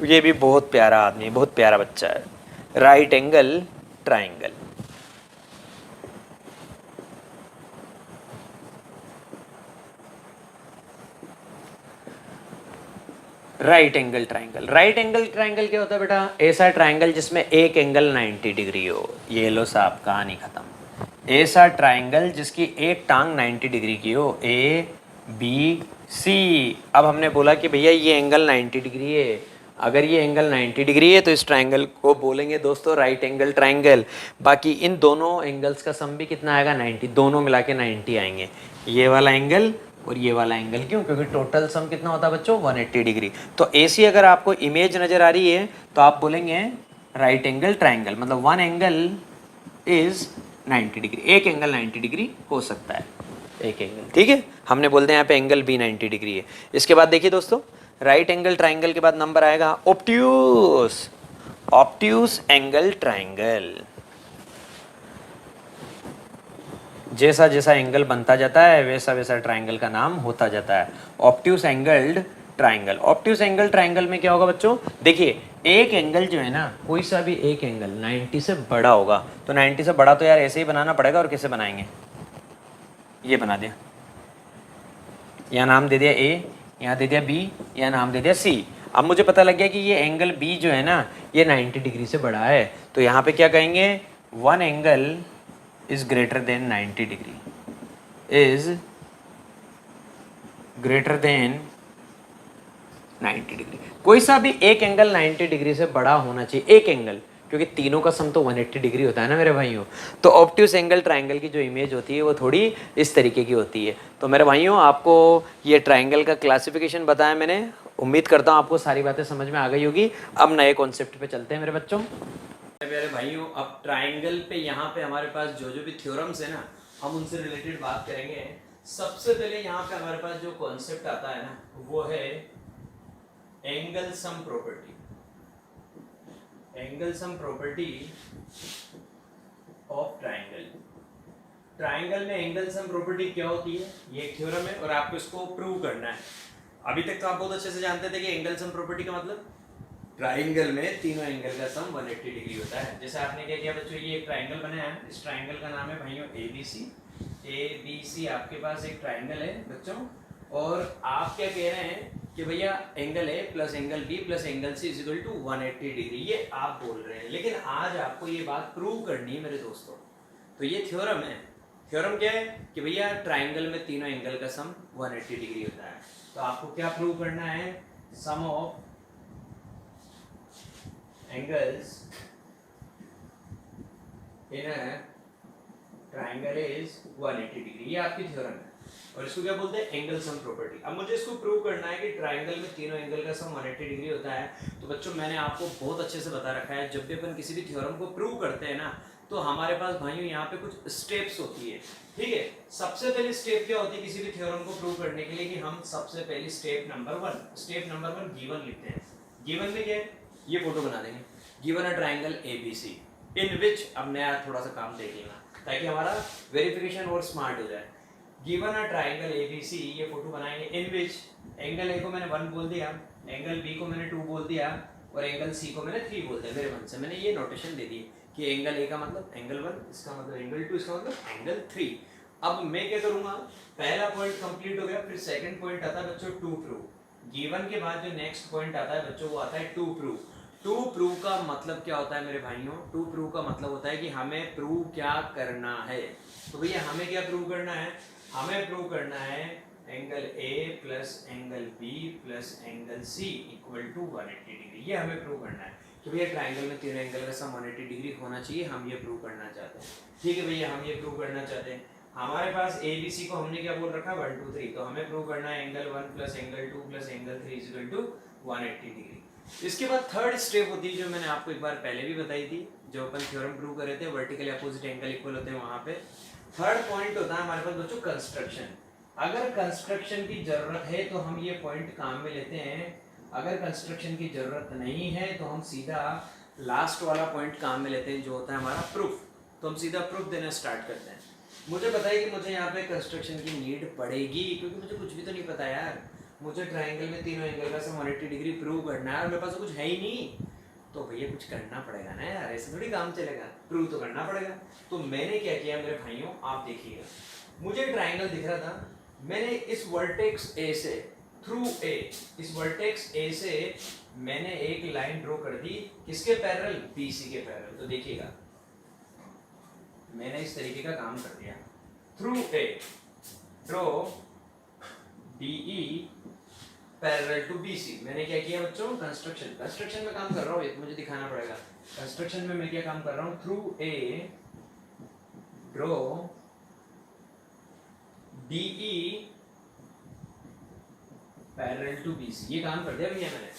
ये भी बहुत प्यारा आदमी, बहुत प्यारा बच्चा है। Right angle triangle, right angle triangle. Right angle triangle क्या होता है बेटा? ऐसा ट्राइंगल जिसमें एक एंगल 90 डिग्री हो। ये लो साहब कहानी खत्म। ऐसा ट्राइंगल जिसकी एक टांग 90 डिग्री की हो, ए बी सी। अब हमने बोला कि भैया ये एंगल 90 डिग्री है। अगर ये एंगल 90 डिग्री है तो इस ट्राइंगल को बोलेंगे दोस्तों राइट एंगल ट्राइंगल। बाकी इन दोनों एंगल्स का सम भी कितना आएगा 90, दोनों मिला के 90 आएंगे। ये वाला एंगल और ये वाला एंगल, क्यों? क्योंकि टोटल सम कितना होता है बच्चों 180 डिग्री। तो ऐसी अगर आपको इमेज नज़र आ रही है तो आप बोलेंगे राइट एंगल ट्राइंगल, मतलब वन एंगल इज 90 डिग्री, एक एंगल 90 डिग्री हो सकता है, एक एंगल। ठीक है, हमने बोलते हैं यहाँ पे एंगल भी 90 डिग्री है। इसके बाद देखिए दोस्तों, राइट एंगल ट्राइंगल के बाद नंबर आएगा ऑब्ट्यूस, ऑब्ट्यूस एंगल ट्राइंगल। जैसा जैसा एंगल बनता जाता है वैसा वैसा ट्राइंगल का नाम होता जाता है obtuse angled triangle. Obtuse angle triangle में क्या होगा बच्चों? देखिए एक एंगल जो है ना, कोई सा भी एक एंगल 90 से बड़ा होगा, तो 90 से बड़ा तो यार ऐसे ही बनाना पड़ेगा। और कैसे बनाएंगे? ये बना दिया, यहाँ नाम दे दिया ए, यहाँ दे दिया बी, यहाँ नाम दे दिया सी। अब मुझे पता लग गया कि ये एंगल बी जो है ना ये 90 डिग्री से बड़ा है, तो यहाँ पे क्या कहेंगे one angle is greater than 90 degree. Is greater than 90 degree. कोई सा भी एक एंगल 90 डिग्री से बड़ा होना चाहिए, एक एंगल, क्योंकि तीनों का सम तो 180 डिग्री होता है ना मेरे भाइयों। तो ऑब्ट्यूस एंगल ट्राइंगल की जो इमेज होती है वो थोड़ी इस तरीके की होती है। तो मेरे भाइयों आपको ये ट्राइंगल का क्लासिफिकेशन बताया मैंने, उम्मीद करता हूँ आपको सारी बातें समझ में आ गई होगी। अब नए कॉन्सेप्ट पे चलते हैं मेरे बच्चों। मेरे भाइयों अब ट्राइंगल पे यहाँ पे हमारे पास जो जो भी थ्योरम्स है ना, हम उनसे रिलेटेड बात करेंगे। सबसे पहले यहाँ पे हमारे पास जो कॉन्सेप्ट आता है ना, वो है angle sum property. Angle sum property of triangle. Triangle में एंगल सम प्रॉपर्टी क्या होती है, ये एक थ्योरम है और आपको इसको प्रूव करना है। अभी तक तो आप बहुत अच्छे से जानते थे कि एंगल सम प्रॉपर्टी का मतलब ट्राइंगल में तीनों एंगल का सम 180 डिग्री होता है। जैसे आपने क्या किया बच्चों, ये एक ट्राइंगल बनाया है, इस ट्राइंगल का नाम है भाइयों ABC। ABC आपके पास एक ट्राइंगल है बच्चों, और आप क्या कह रहे हैं कि भैया angle A plus angle B plus angle C equal to 180 degree, ये आप बोल रहे हैं। लेकिन आज आपको ये बात प्रूव करनी है मेरे दोस्तों। तो ये थ्योरम है। थ्योरम क्या है कि भैया ट्राइंगल में तीनों एंगल का सम 180 डिग्री होता है। तो आपको क्या प्रूव करना है, sum of angles in a triangle is 180 degree, ये आपकी थ्योरम है। और इसको क्या बोलते हैं, एंगल सम प्रॉपर्टी। अब मुझे इसको प्रूव करना है कि ट्राइंगल में तीनों एंगल का सम 180 डिग्री होता है। तो बच्चों मैंने आपको बहुत अच्छे से बता रखा है, जब भी अपन किसी भी थ्योरम को प्रूव करते हैं ना, तो हमारे पास भाइयों यहाँ पे कुछ स्टेप्स होती है। ठीक है, सबसे पहली स्टेप क्या होती है किसी भी थ्योरम को प्रूव करने के लिए, कि हम सबसे पहले स्टेप नंबर वन गिवन लिखते हैं। गिवन में क्या है, ये फोटो बना देंगे, गिवन अ ट्राइंगल ABC इन विच, अब नया थोड़ा सा काम देख लेना ताकि हमारा वेरिफिकेशन और स्मार्ट हो जाए। गिवन अ ट्राइंगल ABC, ये फोटो बनाएंगे, इन विच एंगल A को मैंने 1 बोल दिया, एंगल B को मैंने 2 बोल दिया, और एंगल C को मैंने 3 बोल दिया। मेरे मन से मैंने ये नोटेशन दे दी कि एंगल A का मतलब एंगल 1, इसका मतलब एंगल 2, इसका मतलब एंगल 3। अब मैं क्या करूंगा, पहला पॉइंट कंप्लीट हो गया, फिर सेकंड पॉइंट आता है बच्चों टू प्रूव। गिवन के बाद जो नेक्स्ट पॉइंट आता है बच्चों, वो आता है टू प्रूव। टू प्रूव का मतलब क्या होता है मेरे भाइयों, टू प्रूव का मतलब होता है कि हमें प्रूव क्या करना है। तो भैया हमें क्या प्रूव करना है, हमें प्रूव करना है angle A plus angle B plus angle C equal to 180 degree. ये हमें प्रूव करना है कि भैया ट्राइंगल में तीनों एंगल का सम 180 डिग्री होना चाहिए। हम ये प्रूव करना चाहते हैं। ठीक है भैया, हम ये प्रूव करना चाहते हैं। हमारे पास ABC को हमने क्या बोल रखा, 1 2 3, तो हमें प्रूव करना है angle 1 plus angle 2 plus angle 3 equal to 180 degree. इसके बाद थर्ड स्टेप होती है, जो मैंने आपको एक बार पहले भी बताई थी, जो अपन थ्योरम प्रूव कर रहे थे, वर्टिकली अपोजिट एंगल इक्वल होते हैं वहां पे। थर्ड पॉइंट होता है हमारे पास बच्चों कंस्ट्रक्शन। अगर कंस्ट्रक्शन की जरूरत है तो हम ये पॉइंट काम में लेते हैं, अगर कंस्ट्रक्शन की जरूरत नहीं है तो हम सीधा लास्ट वाला पॉइंट काम में लेते हैं, जो होता है हमारा प्रूफ। तो हम सीधा प्रूफ देना स्टार्ट करते हैं। मुझे बताइए कि मुझे यहाँ पे कंस्ट्रक्शन की नीड पड़ेगी, क्योंकि मुझे कुछ भी तो नहीं पता यार। मुझे ट्राइंगल में तीनों एंगल का सम 180 डिग्री प्रूव करना है और मेरे पास कुछ है ही नहीं। तो भैया कुछ करना पड़ेगा ना यार, ऐसे थोड़ी काम चलेगा, प्रूव तो करना पड़ेगा। तो मैंने क्या किया मेरे भाइयों, आप देखिएगा, मुझे ट्राइंगल दिख रहा था, मैंने इस वर्टेक्स A से थ्रू A, इस वर्टेक्स A से मैंने एक लाइन ड्रॉ कर दी, किसके पैरेलल, BC के पैरेलल। तो देखिएगा मैंने इस तरीके का काम कर दिया, through A draw DE parallel to BC। मैंने क्या किया बच्चों, कंस्ट्रक्शन में काम कर रहा हूँ, मुझे दिखाना पड़ेगा। कंस्ट्रक्शन में मैं क्या काम कर रहा हूँ, through A draw DE parallel to BC। ये काम कर दिया भैया मैंने,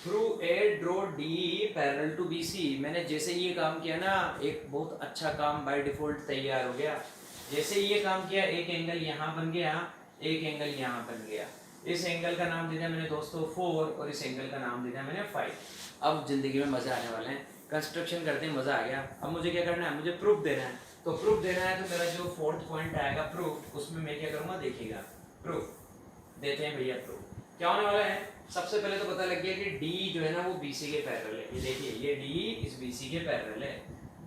through A draw DE parallel to BC। मैंने जैसे ये काम किया ना, एक बहुत अच्छा काम बाय डिफॉल्ट तैयार हो गया। जैसे ये काम किया, एक एंगल यहाँ बन गया, एक एंगल यहाँ बन गया। इस एंगल का नाम दे दिया मैंने दोस्तों 4 और इस एंगल का नाम दे दिया मैंने 5। अब जिंदगी में मजा आने वाले हैं, कंस्ट्रक्शन करते हैं, मजा आ गया। अब मुझे क्या करना है, मुझे प्रूफ देना है। तो प्रूफ देना है तो मेरा जो फोर्थ पॉइंट आएगा प्रूफ, उसमें मैं क्या करूंगा, देखिएगा प्रूफ देते हैं भैया। प्रूफ क्या होने वाला है, सबसे पहले तो पता लग गया कि D जो है ना वो BC के पैरेलल है। ये देखिए, ये D इस BC के पैरेलल है,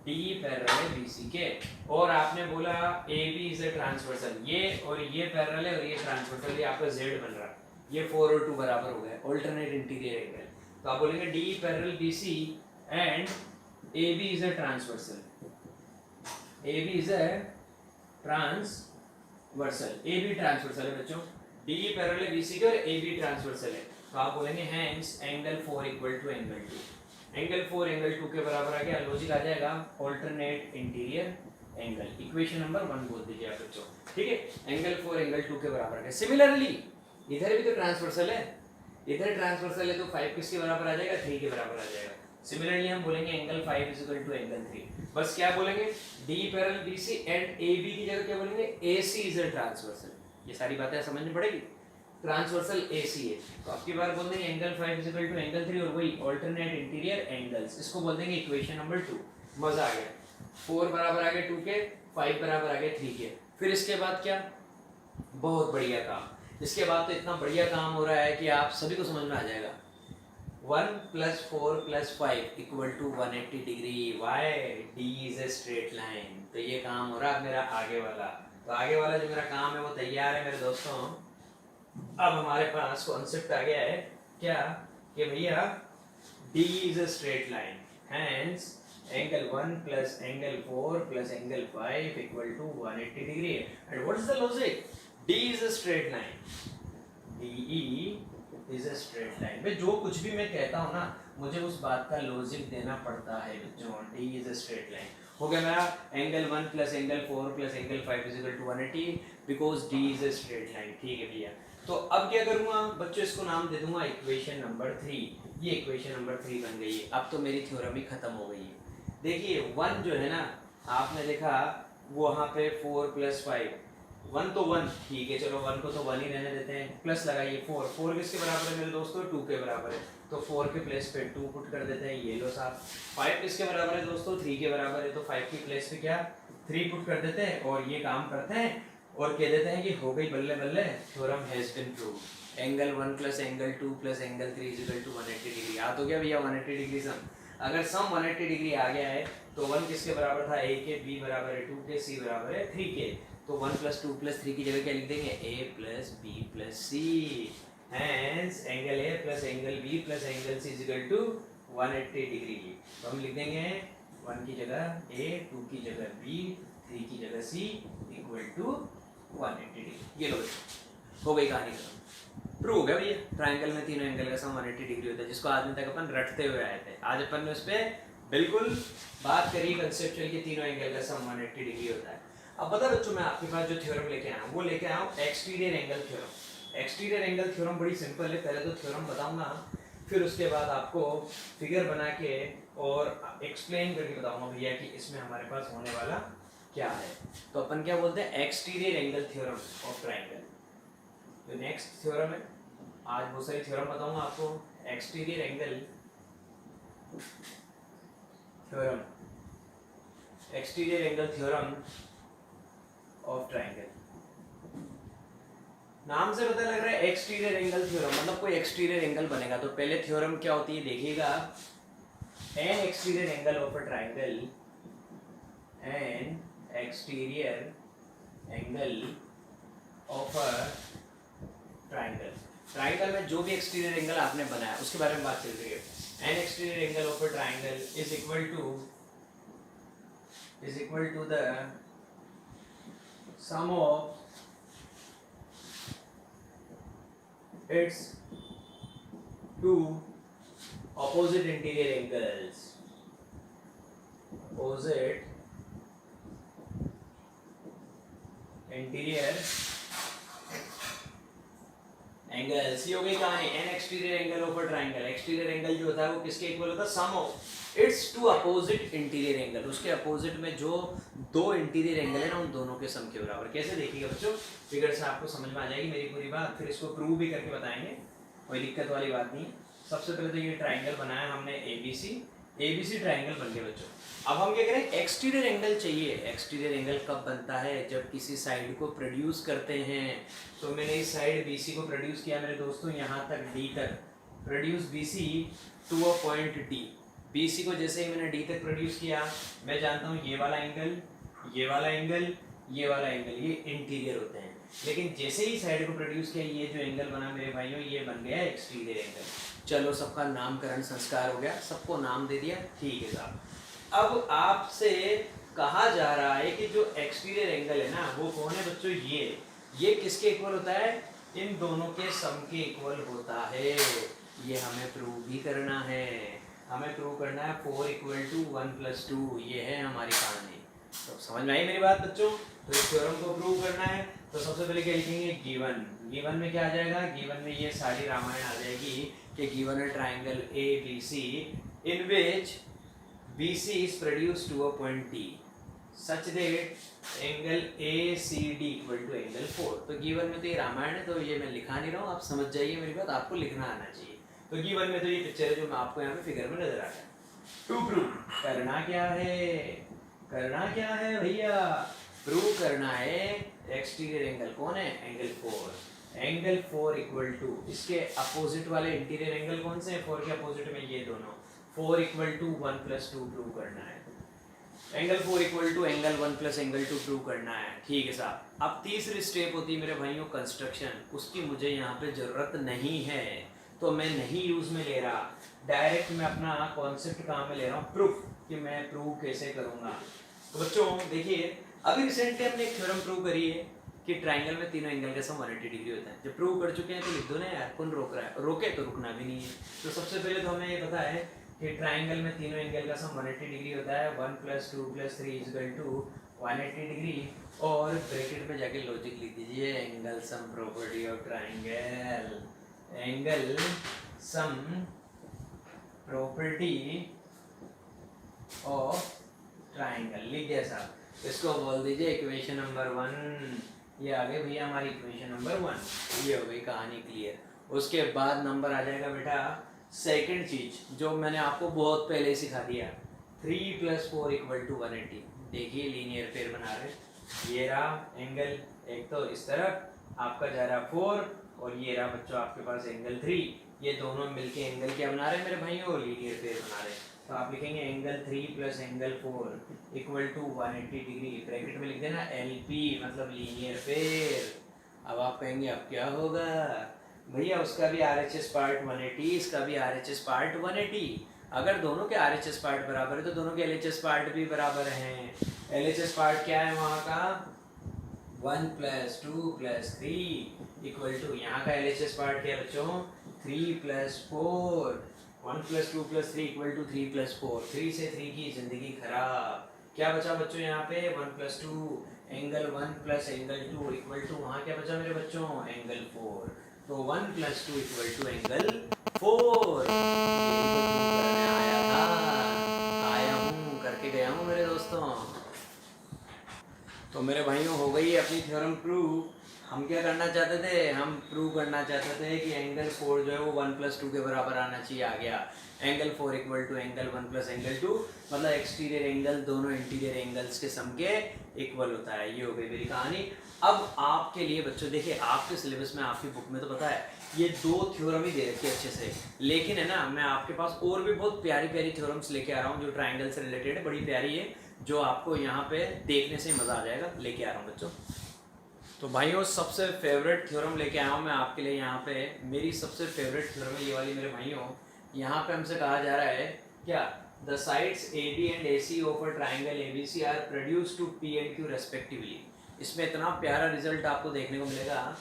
D पैरेलल है BC के। और आपने बोला AB इज ए ट्रांसवर्सल, ये और ये पैरेलल है और ये ट्रांसवर्सल, ये आपका Z बन रहा है, ये 4 और 2 बराबर हो गए, ऑल्टरनेट इंटीरियर एंगल। तो आप बोलेंगे D parallel BC and AB is a transversal, AB is a transversal. वर्सल, ए बी ट्रांसवर्सल है बच्चों, डी पैरेलल है बीसी के और ए बी ट्रांसवर्सल है, तो आप बोलेंगे hence angle 4 equal to angle 2। Angle 4 angle 2 के बराबर आ गया, लॉजिक आ जाएगा alternate interior angle, equation number 1 बोल दीजिए आप बच्चों, ठीक है। एंगल 4 एंगल 2 के बराबर है। सिमिलरली इधर भी तो ट्रांसवर्सल है, इधर ट्रांसवर्सल है तो 5 किसके बराबर आ जाएगा, 3 के बराबर आ जाएगा। सिमिलरली हम बोलेंगे angle 5 is equal to angle 3, बस क्या बोलेंगे, D parallel BC and A B की जगह क्या बोलेंगे, एसी इज अ ट्रांसवर्सल। ये सारी बातें समझनी पड़ेगी, ट्रांसवर्सल एसी है तो आपकी बार बोल देंगे angle 5 is equal to angle 3 और वही ऑल्टरनेट इंटीरियर एंगल्स, इसको बोल देंगे इक्वेशन नंबर 2। मजा आ गया, 4 बराबर आ गया 2 के, 5 बराबर आ गया 3 के। फिर इसके बाद क्या, बहुत बढ़िया काम, इसके बाद तो इतना बढ़िया काम हो रहा है कि आप सभी को समझ में आ जाएगा। 1 + 4 + 5 equal to 180 degree, Y D is a straight line. तो ये काम हो रहा है मेरा आगे वाला, तो आगे वाला जो मेरा काम है वो तैयार है मेरे दोस्तों। अब हमारे पास कॉन्सेप्ट आ गया है क्या, कि भैया D is a straight line, hence angle 1 + angle 4 + angle 5 equal to 180 degree. And what is the logic, D is a straight line, D is a straight line. भाई जो कुछ भी मैं कहता हूँ ना, मुझे उस बात का लॉजिक देना पड़ता है बच्चों। D is a straight line हो गया मेरा, angle 1 + angle 4 + angle 5 is equal to 180 because D is a straight line, ठीक है भैया। तो अब क्या करूंगा बच्चों, इसको नाम दे दूंगा इक्वेशन नंबर 3। ये इक्वेशन नंबर 3 बन गई है। अब तो मेरी थ्योरम ही खत्म हो गई है। देखिए 1 जो है ना, आपने देखा वहां पे 4 + 5, 1 तो 1 ठीक है, चलो 1 को तो 1 ही रहने देते हैं, प्लस लगाइए 4, 4 किसके बराबर है मेरे दोस्तों, 2 के बराबर है, तो 4 के प्लेस पे 2 पुट कर देते हैं, ये लो साहब। 5 किसके बराबर है दोस्तों, 3 के बराबर है, तो 5 की प्लेस पे क्या 3 पुट कर देते हैं और ये काम करते हैं और कह देते हैं कि हो गई बल्ले बल्ले, theorem has been proved. Angle 1 + angle 2 + angle 3 is equal to 180 degree. आ तो गया भैया 180 डिग्री सम। अगर सम 180 डिग्री आ गया है तो 1 किसके बराबर था, a के, b बराबर है 2 के, c बराबर है 3 के, तो 1 + 2 + 3 की जगह क्या लिख देंगे, a + b + c। Hence angle a + angle b + angle c is equal to 180 degree. तो हम लिख देंगे 1 की जगह a, 2 की जगह b, 3 की जगह c इक्वल टू 180 डिग्री। ये लो हो गई कहानी खत्म, प्रूव हो गया भैया। ट्रायंगल में तीनों एंगल का सम 180 डिग्री होता है, जिसको आज तक अपन रटते हुए आए थे। आज अपन ने उस पर बिल्कुल बात करी कंसेप्चुअल की, तीनों एंगल का सम 180 डिग्री होता है। अब बता बच्चों, मैं आपके पास जो थ्योरम लेके आया हूँ वो लेके आया हूँ exterior angle theorem. Exterior angle theorem बड़ी सिंपल है, पहले तो थ्योरम बताऊंगा, फिर उसके बाद आपको फिगर बना के और एक्सप्लेन करके बताऊंगा भैया कि इसमें हमारे पास होने वाला क्या है। तो अपन क्या बोलते हैं, exterior angle theorem of triangle. तो नेक्स्ट थ्योरम है, आज बहुत सारी थ्योरम बताऊंगा आपको। Exterior angle theorem, exterior angle theorem of triangle. नाम से पता लग रहा है एक्सटीरियर एंगल थ्योरम, मतलब कोई एक्सटीरियर एंगल बनेगा। तो पहले थ्योरम क्या होती है देखिएगा, N exterior angle of a triangle, N exterior angle of a triangle. Triangle में जो भी एक्सटीरियर एंगल आपने बनाया उसके बारे में बात चल रही है। An exterior angle of a triangle is equal to the sum of its two opposite interior angles, opposite interior angles। ये हो गई कहानी an exterior angle of a triangle. Exterior angle जो होता है वो किसके इक्वल होता है, sum of its two opposite interior angle. उसके अपोजिट में जो दो इंटीरियर एंगल है ना, उन दोनों के सम के बराबर। कैसे देखिएगा बच्चों, फिगर से आपको समझ में आ जाएगी मेरी पूरी बात, फिर इसको प्रूव भी करके बताएंगे, कोई दिक्कत वाली बात नहीं है। सबसे पहले तो ये ट्रायंगल बनाया हमने एबीसी ट्रायंगल बन गया बच्चों। अब हम क्या करें, एक्सटीरियर एंगल चाहिए। एक्सटीरियर एंगल कब बनता है, जब किसी साइड को प्रोड्यूस करते हैं। तो मैंने इस साइड बीसी को प्रोड्यूस किया मेरे दोस्तों, यहाँ तक डी तक produce BC to a point D. BC को जैसे ही मैंने डी तक प्रोड्यूस किया, मैं जानता हूँ ये वाला एंगल, ये वाला एंगल, ये वाला एंगल, ये इंटीरियर होते हैं। लेकिन जैसे ही साइड को प्रोड्यूस किया, ये जो एंगल बना मेरे भाइयों, ये बन गया एक्सटीरियर एंगल। चलो सबका नामकरण संस्कार हो गया, सबको नाम दे दिया, ठीक है साहब। अब आपसे कहा जा रहा है कि जो एक्सटीरियर एंगल है ना वो कौन है बच्चों, ये किसके इक्वल होता है, इन दोनों के सम के इक्वल होता है। ये हमें प्रूव भी करना है, हमें प्रूव करना है 4 इक्वल टू 1 प्लस 2, ये है हमारी कहानी। तो समझ में आई मेरी बात बच्चों। तो इस थ्योरम को प्रूव करना है तो सबसे पहले क्या लिखेंगे, गिवन। गिवन में क्या आ जाएगा, गिवन में ये सारी रामायण आ जाएगी कि गिवन है triangle A B C in which BC is produced to a point D such that angle ACD equal to angle 4। तो गिवन में तो ये रामायण है, तो ये मैं लिखा नहीं रहा हूँ, आप समझ जाइए मेरी बात, आपको लिखना आना चाहिए। तो गिवन में तो ये पिक्चर है जो मैं आपको यहाँ पे फिगर में नजर आ रहा है। टू प्रूव करना क्या है, करना क्या है भैया, प्रूव करना है एक्सटीरियर एंगल कौन है, एंगल 4। एंगल 4 इक्वल टू इसके अपोजिट वाले इंटीरियर एंगल कौन से हैं, 4 के अपोजिट में ये दोनों, 4 इक्वल टू 1 प्लस 2 प्रूव करना है। Angle 4 equal to angle 1 plus angle 2 prove करना है, ठीक है साहब। अब तीसरी स्टेप होती है मेरे भाइयों कंस्ट्रक्शन, उसकी मुझे यहाँ पे जरूरत नहीं है तो मैं नहीं यूज में ले रहा, डायरेक्ट मैं अपना कॉन्सेप्ट काम में ले रहा हूँ, प्रूफ कि मैं प्रूव कैसे करूँगा। तो बच्चों देखिए, अभी रिसेंटली हमने एक थ्योरम प्रूव करी है कि ट्राइंगल में तीनों एंगल का सम 180 डिग्री होता है। जब प्रूव कर चुके हैं तो लिख दो ना यार, कौन रोक रहा है, रोके तो रुकना भी नहीं है। तो सबसे पहले तो हमें ये पता है कि ट्राइंगल में तीनों एंगल का सम 180 डिग्री होता है, 1 plus 2 plus 3 equal to 180 degree. और ब्रैकेट में जाके लॉजिक लिख दीजिए, angle sum property of triangle, angle sum property of triangle, लिख दिया साहब। इसको बोल दीजिए इक्वेशन नंबर 1। ये आ गई भैया हमारी इक्वेशन नंबर 1, ये हो गई कहानी क्लियर। उसके बाद नंबर आ जाएगा बेटा सेकंड चीज जो मैंने आपको बहुत पहले ही सिखा दिया, 3 प्लस 4 इक्वल टू 180। देखिए लीनियर पेयर बना रहे, ये रहा एंगल, एक तो इस तरफ आपका जा रहा 4 और ये रहा बच्चों आपके पास एंगल 3, ये दोनों मिलके एंगल क्या बना रहे हैं मेरे भाइयों, लीनियर पेयर बना रहे हैं। तो आप लिखेंगे angle 3 plus angle 4 equal to 180 degree, bracket में लिख देना LP मतलब लीनियर पेयर। अब आप कहेंगे अब क्या होगा भैया, उसका भी RHS पार्ट 180, इसका भी RHS पार्ट 180। अगर दोनों के RHS पार्ट बराबर है तो दोनों के LHS पार्ट भी बराबर हैं। LHS पार्ट क्या है वहाँ का, 1 प्लस 2 प्लस 3 इक्वल टू, यहाँ का LHS पार्ट क्या बच्चों, 3 plus 4, 1 plus 2 plus 3 equal to 3 plus 4, 3 से 3 की जिंदगी खराब। क्या बचा बच्चों यहाँ पे 1 plus 2 angle 1 plus angle 2 equal to, वहाँ क्या बचा मेरे बच्चों, एंगल 4। तो 1 प्लस 2 इक्वल टू एंगल 4। आया हूँ करके गया हूँ मेरे दोस्तों। तो मेरे भाइयों हो गई अपनी थ्योरम प्रूव। हम क्या करना चाहते थे, हम प्रूव करना चाहते थे कि एंगल 4 जो है वो 1 प्लस 2 के बराबर आना चाहिए, आ गया। Angle 4 equal to angle 1 plus angle 2 मतलब एक्सटीरियर एंगल दोनों इंटीरियर एंगल्स के सम के इक्वल होता है। ये हो गई मेरी कहानी। अब आपके लिए बच्चों देखिए, आपके सिलेबस में आपकी बुक में तो पता है ये 2 थ्योरम ही दे रखी है अच्छे से, लेकिन है ना मैं आपके पास और भी बहुत प्यारी प्यारी थ्योरम्स लेके आ रहा हूँ जो ट्राइंगल से रिलेटेड है, बड़ी प्यारी है, जो आपको यहाँ पे देखने से मजा आ जाएगा, लेके आ रहा हूँ बच्चों। तो भाइयों सबसे फेवरेट थ्योरम लेके आया हूँ मैं आपके लिए यहाँ पे, मेरी सबसे फेवरेट थ्योरम है ये वाली मेरे भाइयों। यहाँ पे हमसे कहा जा रहा है क्या, the sides AB and AC of a triangle ABC are produce to P and Q respectively. इसमें इतना प्यारा रिजल्ट आपको देखने को मिलेगा,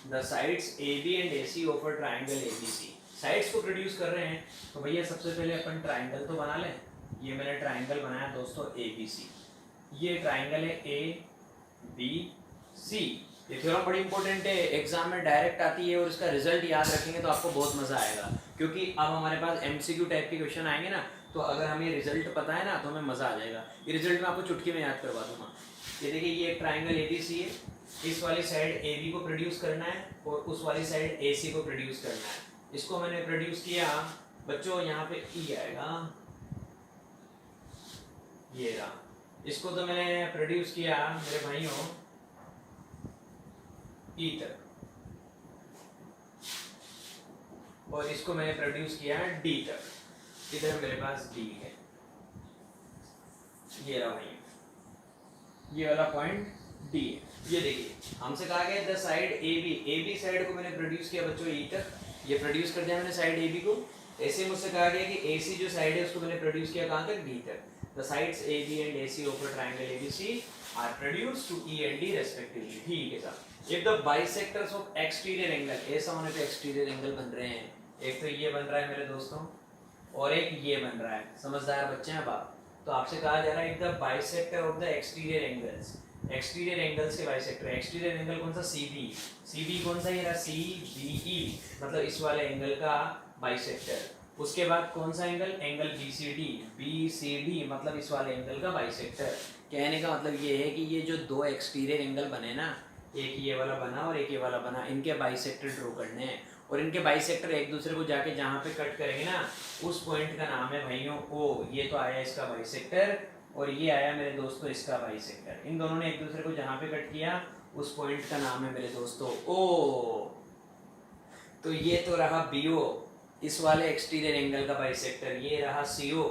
the sides AB and AC of a triangle ABC, sides को प्रोड्यूस कर रहे हैं। तो भैया सबसे पहले अपन ट्राइंगल तो बना लें। ये मैंने ट्राइंगल बनाया दोस्तों ABC, ये ट्राइंगल है ABC। ये थ्योरम बड़ी इंपॉर्टेंट है, एग्जाम में डायरेक्ट आती है और इसका रिजल्ट याद रखेंगे तो आपको बहुत मजा आएगा, क्योंकि अब हमारे पास MCQ टाइप के क्वेश्चन आएंगे ना, तो अगर हमें रिजल्ट पता है ना तो हमें मजा आ जाएगा। ये रिजल्ट मैं आपको चुटकी में याद करवा दूंगा। ये देखिए, ये एक ट्राइंगल ABC है, इस वाली साइड AB को प्रोड्यूस करना है और उस वाली साइड AC को प्रोड्यूस करना है। इसको मैंने प्रोड्यूस किया बच्चों, यहाँ पे E आएगा, ये रहा। इसको तो मैंने प्रोड्यूस किया मेरे भाइयों E तक, और इसको मैंने प्रोड्यूस किया D तक। इधर मेरे पास D है, ये रहा भाई, ये वाला पॉइंट D है। ये देखिए हमसे कहा गया द साइड AB साइड को मैंने प्रोड्यूस किया बच्चों E तक, ये प्रोड्यूस कर दिया मैंने साइड AB को। ऐसे मुझसे कहा गया कि AC जो साइड है उसको मैंने प्रोड्यूस किया कहाँ तक, D तक। The sides A B and A C of a triangle A B C are produce to E and D respectively. ठीक है साहब, if the bisectors of exterior angle, ऐसा होने पे एक्सटीरियर एंगल बन रहे हैं, एक तो ये बन रहा है मेरे दोस्तों और एक ये बन रहा है, समझदार बच्चे हैं बाप। तो आपसे कहा जा रहा है if the bisector of the exterior angles, exterior angles के बाइसेक्टर, एक्सटीरियर एंगल कौन सा, सी बी, सी बी कौन सा, ये रहा सी बी ई, मतलब इस वाले एंगल का बाइसेक्टर। उसके बाद कौन सा angle, angle B C D, मतलब इस वाले एंगल का बाइसेक्टर। कहने का मतलब ये है कि ये जो दो एक्सटीरियर एंगल बने ना, एक ये वाला बना और एक ये वाला बना, इनके बाइसेक्टर ड्रॉ करने हैं और इनके बाइसेक्टर एक दूसरे को जाके जहाँ पे कट करेंगे ना, उस पॉइंट का नाम है भाइयों ओ। ये तो आया इसका बाइसेक्टर और ये आया मेरे दोस्तों इसका बाइसेक्टर। इन दोनों ने एक दूसरे को जहाँ पे कट किया उस पॉइंट का नाम है मेरे दोस्तों ओ। तो ये तो रहा बीओ, इस वाले एक्सटीरियर एंगल का बाइसेक्टर, ये रहा सीओ,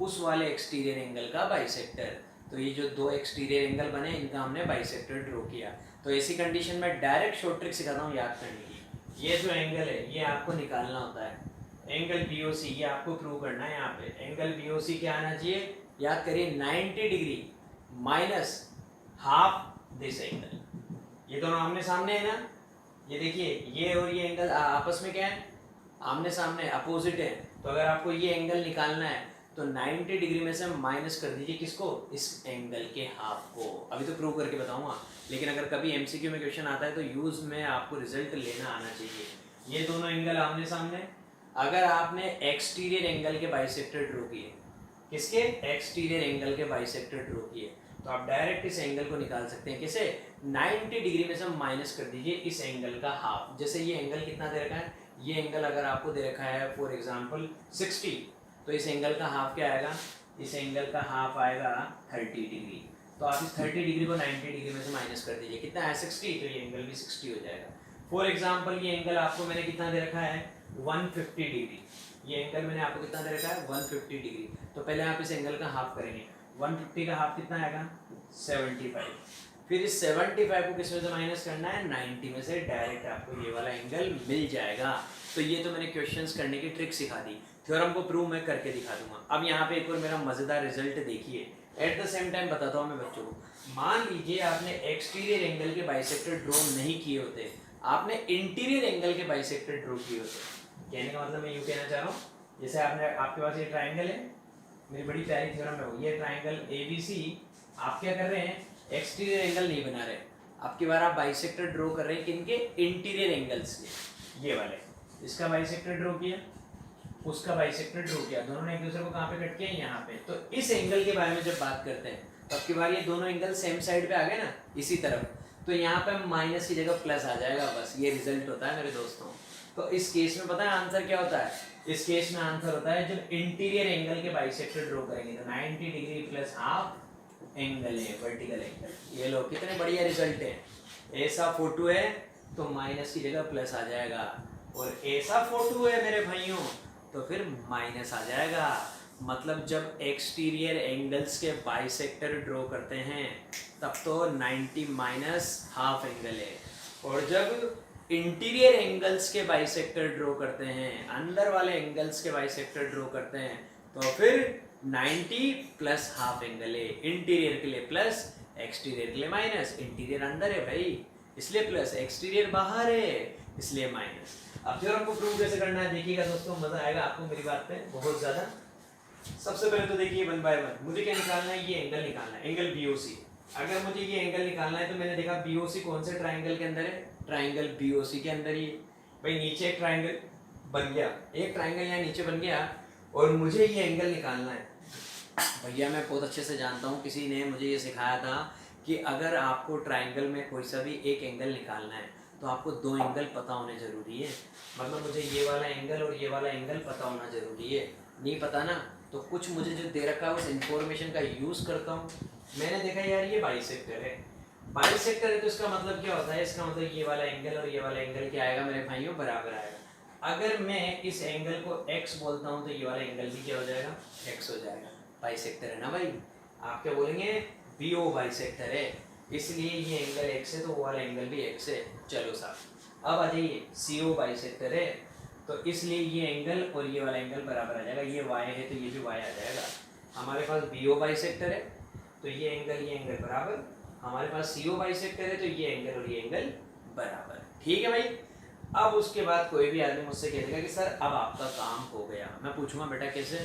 उस वाले एक्सटीरियर एंगल का बाइसेक्टर। तो ये जो दो एक्सटीरियर एंगल बने इनका हमने बाइसेक्टर ड्रॉ किया। तो ऐसी कंडीशन में डायरेक्ट शॉर्ट ट्रिक सिखाता हूँ याद करने की। ये जो एंगल है ये आपको निकालना होता है, एंगल बीओसी, ये आपको प्रूव करना है। यहाँ पे एंगल बीओसी क्या आना चाहिए, याद करिए 90 degree minus half this angle. ये दोनों आमने सामने है ना, ये देखिए ये और ये एंगल आपस में क्या है, आमने सामने अपोजिट है। तो अगर आपको ये एंगल निकालना है तो 90 डिग्री में से माइनस कर दीजिए किसको, इस एंगल के हाफ को। अभी तो प्रूव करके बताऊंगा, लेकिन अगर कभी एमसीक्यू में क्वेश्चन आता है तो यूज में आपको रिजल्ट लेना आना चाहिए। ये दोनों एंगल आमने सामने, अगर आपने एक्सटीरियर एंगल के बाइसेक्टर ड्रॉ किए, किसके, एक्सटीरियर एंगल के बाइसेक्टर ड्रॉ किए, तो आप डायरेक्ट इस एंगल को निकाल सकते हैं। कैसे, 90 डिग्री में से माइनस कर दीजिए इस एंगल का हाफ। जैसे ये एंगल कितना दे रखा है, ये एंगल अगर आपको दे रखा है फॉर एग्जांपल 60, तो इस एंगल का हाफ क्या आएगा, इस एंगल का हाफ आएगा 30 डिग्री। तो आप इस 30 डिग्री को 90 डिग्री में से माइनस कर दीजिए, कितना है 60, तो ये एंगल भी 60 हो जाएगा। फॉर एग्जांपल ये एंगल आपको मैंने कितना दे रखा है 150 डिग्री, ये एंगल मैंने आपको कितना दे रखा है 150 डिग्री। तो पहले आप इस एंगल का हाफ करेंगे, 150 का हाफ कितना आएगा 75। फिर इस 75 को किस में से माइनस करना है, 90 में से, डायरेक्ट आपको ये वाला एंगल मिल जाएगा। तो ये तो मैंने क्वेश्चंस करने की ट्रिक सिखा दी, थ्योरम को प्रूव मैं करके दिखा दूंगा। अब यहाँ पे एक और मेरा मजेदार रिजल्ट देखिए, एट द सेम टाइम बताता हूँ मैं बच्चों को। मान लीजिए आपने एक्सटीरियर एंगल के बाइसेक्टर ड्रॉ नहीं किए होते, आपने इंटीरियर एंगल के बाइसेक्टर ड्रॉ किए होते। कहने का मतलब मैं यूँ कहना चाह रहा हूँ, जैसे आपने, आपके पास ये ट्राइंगल है, मेरी बड़ी प्यारी थ्योरम है, ये ट्राइंगल ABC, आप क्या कर रहे हैं, एक्सटीरियर एंगल नहीं बना रहे, आपकी बार आप बाइसेक्टर ड्रॉ कर रहे हैं किनके, इंटीरियर एंगल्स के। ये वाले, इसका बाइसेक्टर ड्रॉ किया, उसका बाइसेक्टर ड्रॉ किया, दोनों ने एक दूसरे को कहाँ पे कट किया, यहाँ पे। तो इस एंगल के बारे में जब बात करते हैं तो आपकी बार ये दोनों एंगल सेम साइड पे आ गए ना, इसी तरफ, तो यहाँ पे माइनस की जगह प्लस आ जाएगा, बस ये रिजल्ट होता है मेरे दोस्तों। तो इस केस में पता है आंसर क्या होता है, इस केस में आंसर होता है जब इंटीरियर एंगल के बाइसेक्टर ड्रॉ करेंगे तो 90 डिग्री प्लस हाफ एंगल है, वर्टिकल एंगल। ये लो कितने बढ़िया रिजल्ट है। ऐसा फोटो है तो माइनस की जगह प्लस आ जाएगा, और ऐसा फोटो है मेरे भाइयों तो फिर माइनस आ जाएगा। मतलब जब एक्सटीरियर एंगल्स के बाइसेक्टर ड्रॉ करते हैं तब तो 90 माइनस हाफ एंगल है, और जब इंटीरियर एंगल्स के बाइसेक्टर ड्रॉ करते हैं, अंदर वाले एंगल्स के बाइसेक्टर ड्रॉ करते हैं, तो फिर 90 प्लस हाफ एंगल है। इंटीरियर के लिए प्लस, एक्सटीरियर के लिए माइनस। इंटीरियर अंदर है भाई इसलिए प्लस, एक्सटीरियर बाहर है इसलिए माइनस। अब थ्योरम को प्रूव कैसे करना है देखिएगा दोस्तों, मजा आएगा आपको मेरी बात पे बहुत ज्यादा। सबसे पहले तो देखिए 1 बाय 1 मुझे क्या निकालना है, ये एंगल निकालना है, एंगल BOC। अगर मुझे ये एंगल निकालना है तो मैंने देखा BOC कौन से ट्राइंगल के अंदर है, ट्राइंगल BOC के अंदर ही। भाई नीचे एक ट्राइंगल बन गया, एक ट्राइंगल यहाँ नीचे बन गया, और मुझे ये एंगल निकालना है। भैया मैं बहुत अच्छे से जानता हूँ, किसी ने मुझे ये सिखाया था कि अगर आपको ट्राइंगल में कोई सा भी एक एंगल निकालना है तो आपको 2 एंगल पता होने जरूरी है। मतलब मुझे ये वाला एंगल और ये वाला एंगल पता होना जरूरी है। नहीं पता ना तो कुछ मुझे जो दे रखा है उस इंफॉर्मेशन का यूज करता हूँ। मैंने देखा यार ये बाइसेक्टर है, बाइसेक्टर है तो इसका मतलब क्या होता है, इसका मतलब ये वाला एंगल और ये वाला एंगल क्या आएगा मेरे भाइयों, बराबर आएगा। अगर मैं इस एंगल को x बोलता हूँ तो ये वाला एंगल भी क्या हो जाएगा, x हो जाएगा। बाइसेक्टर है ना भाई, आप क्या बोलेंगे, BO बाइसेक्टर है इसलिए ये एंगल x है तो वो वाला एंगल भी x है। चलो साहब अब आ जाइए, CO बाइसेक्टर है तो इसलिए ये एंगल और ये वाला एंगल बराबर आ जाएगा। ये y है तो ये भी y आ जाएगा। हमारे पास BO बाइसेक्टर है तो ये एंगल बराबर, हमारे पास CO बाइसेक्टर है तो ये एंगल और ये एंगल बराबर। ठीक है भाई। अब उसके बाद कोई भी आदमी मुझसे कहेगा कि सर अब आपका काम हो गया, मैं पूछूंगा बेटा कैसे,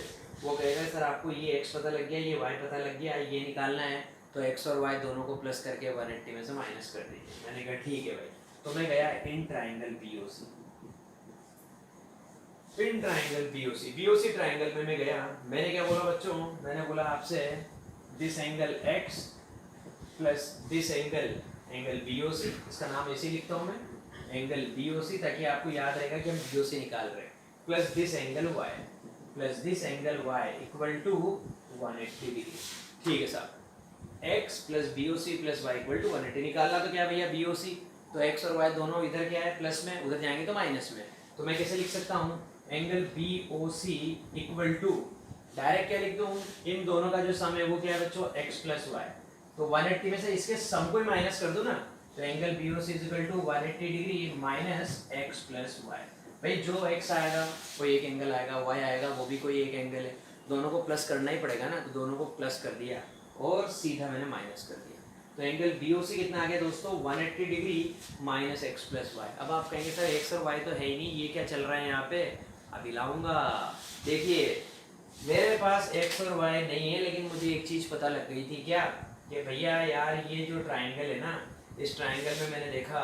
वो कहेगा सर आपको ये x पता लग गया, ये y पता लग गया, ये निकालना है तो x और y दोनों को प्लस करके 180 में से माइनस कर दीजिए। मैंने कहा ठीक है भाई। तो मैं गया in triangle BOC, in triangle BOC triangle में मैं गया, मैंने क्या बोला बच्चों, मैंने बोला आपसे this angle x plus this angle BOC, इसका नाम ऐसे ही लिखता हूँ मैं, एंगल BOC, ताकि आपको याद रहेगा कि हम BOC निकाल रहे हैं, plus this angle y equal to 180 degree. ठीक है साहब, x plus BOC plus y equal to 180 निकालना तो क्या भैया BOC, तो x और y दोनों इधर क्या है प्लस में, उधर जाएंगे तो माइनस में, तो मैं कैसे लिख सकता हूँ angle BOC equal to, direct क्या लिख दूँ, इन दोनों का जो सम है वो क्या है बच्चों x प्लस y, तो 180 में से इसके सम को ही माइनस कर दो ना, तो angle BOC is equal to 180 degree minus x plus y। भाई जो x आएगा कोई एक एंगल आएगा, y आएगा वो भी कोई एक एंगल है, दोनों को प्लस करना ही पड़ेगा ना, तो दोनों को प्लस कर दिया और सीधा मैंने माइनस कर दिया, तो एंगल BOC कितना आ गया दोस्तों 180 degree minus x plus y। अब आप कहेंगे सर x और y तो है ही नहीं, ये क्या चल रहा है यहाँ पे, अभी लाऊंगा। देखिए मेरे पास x और y नहीं है, लेकिन मुझे एक चीज पता लग गई थी, क्या कि भैया यार ये जो ट्राइंगल है ना, इस ट्राइंगल में मैंने देखा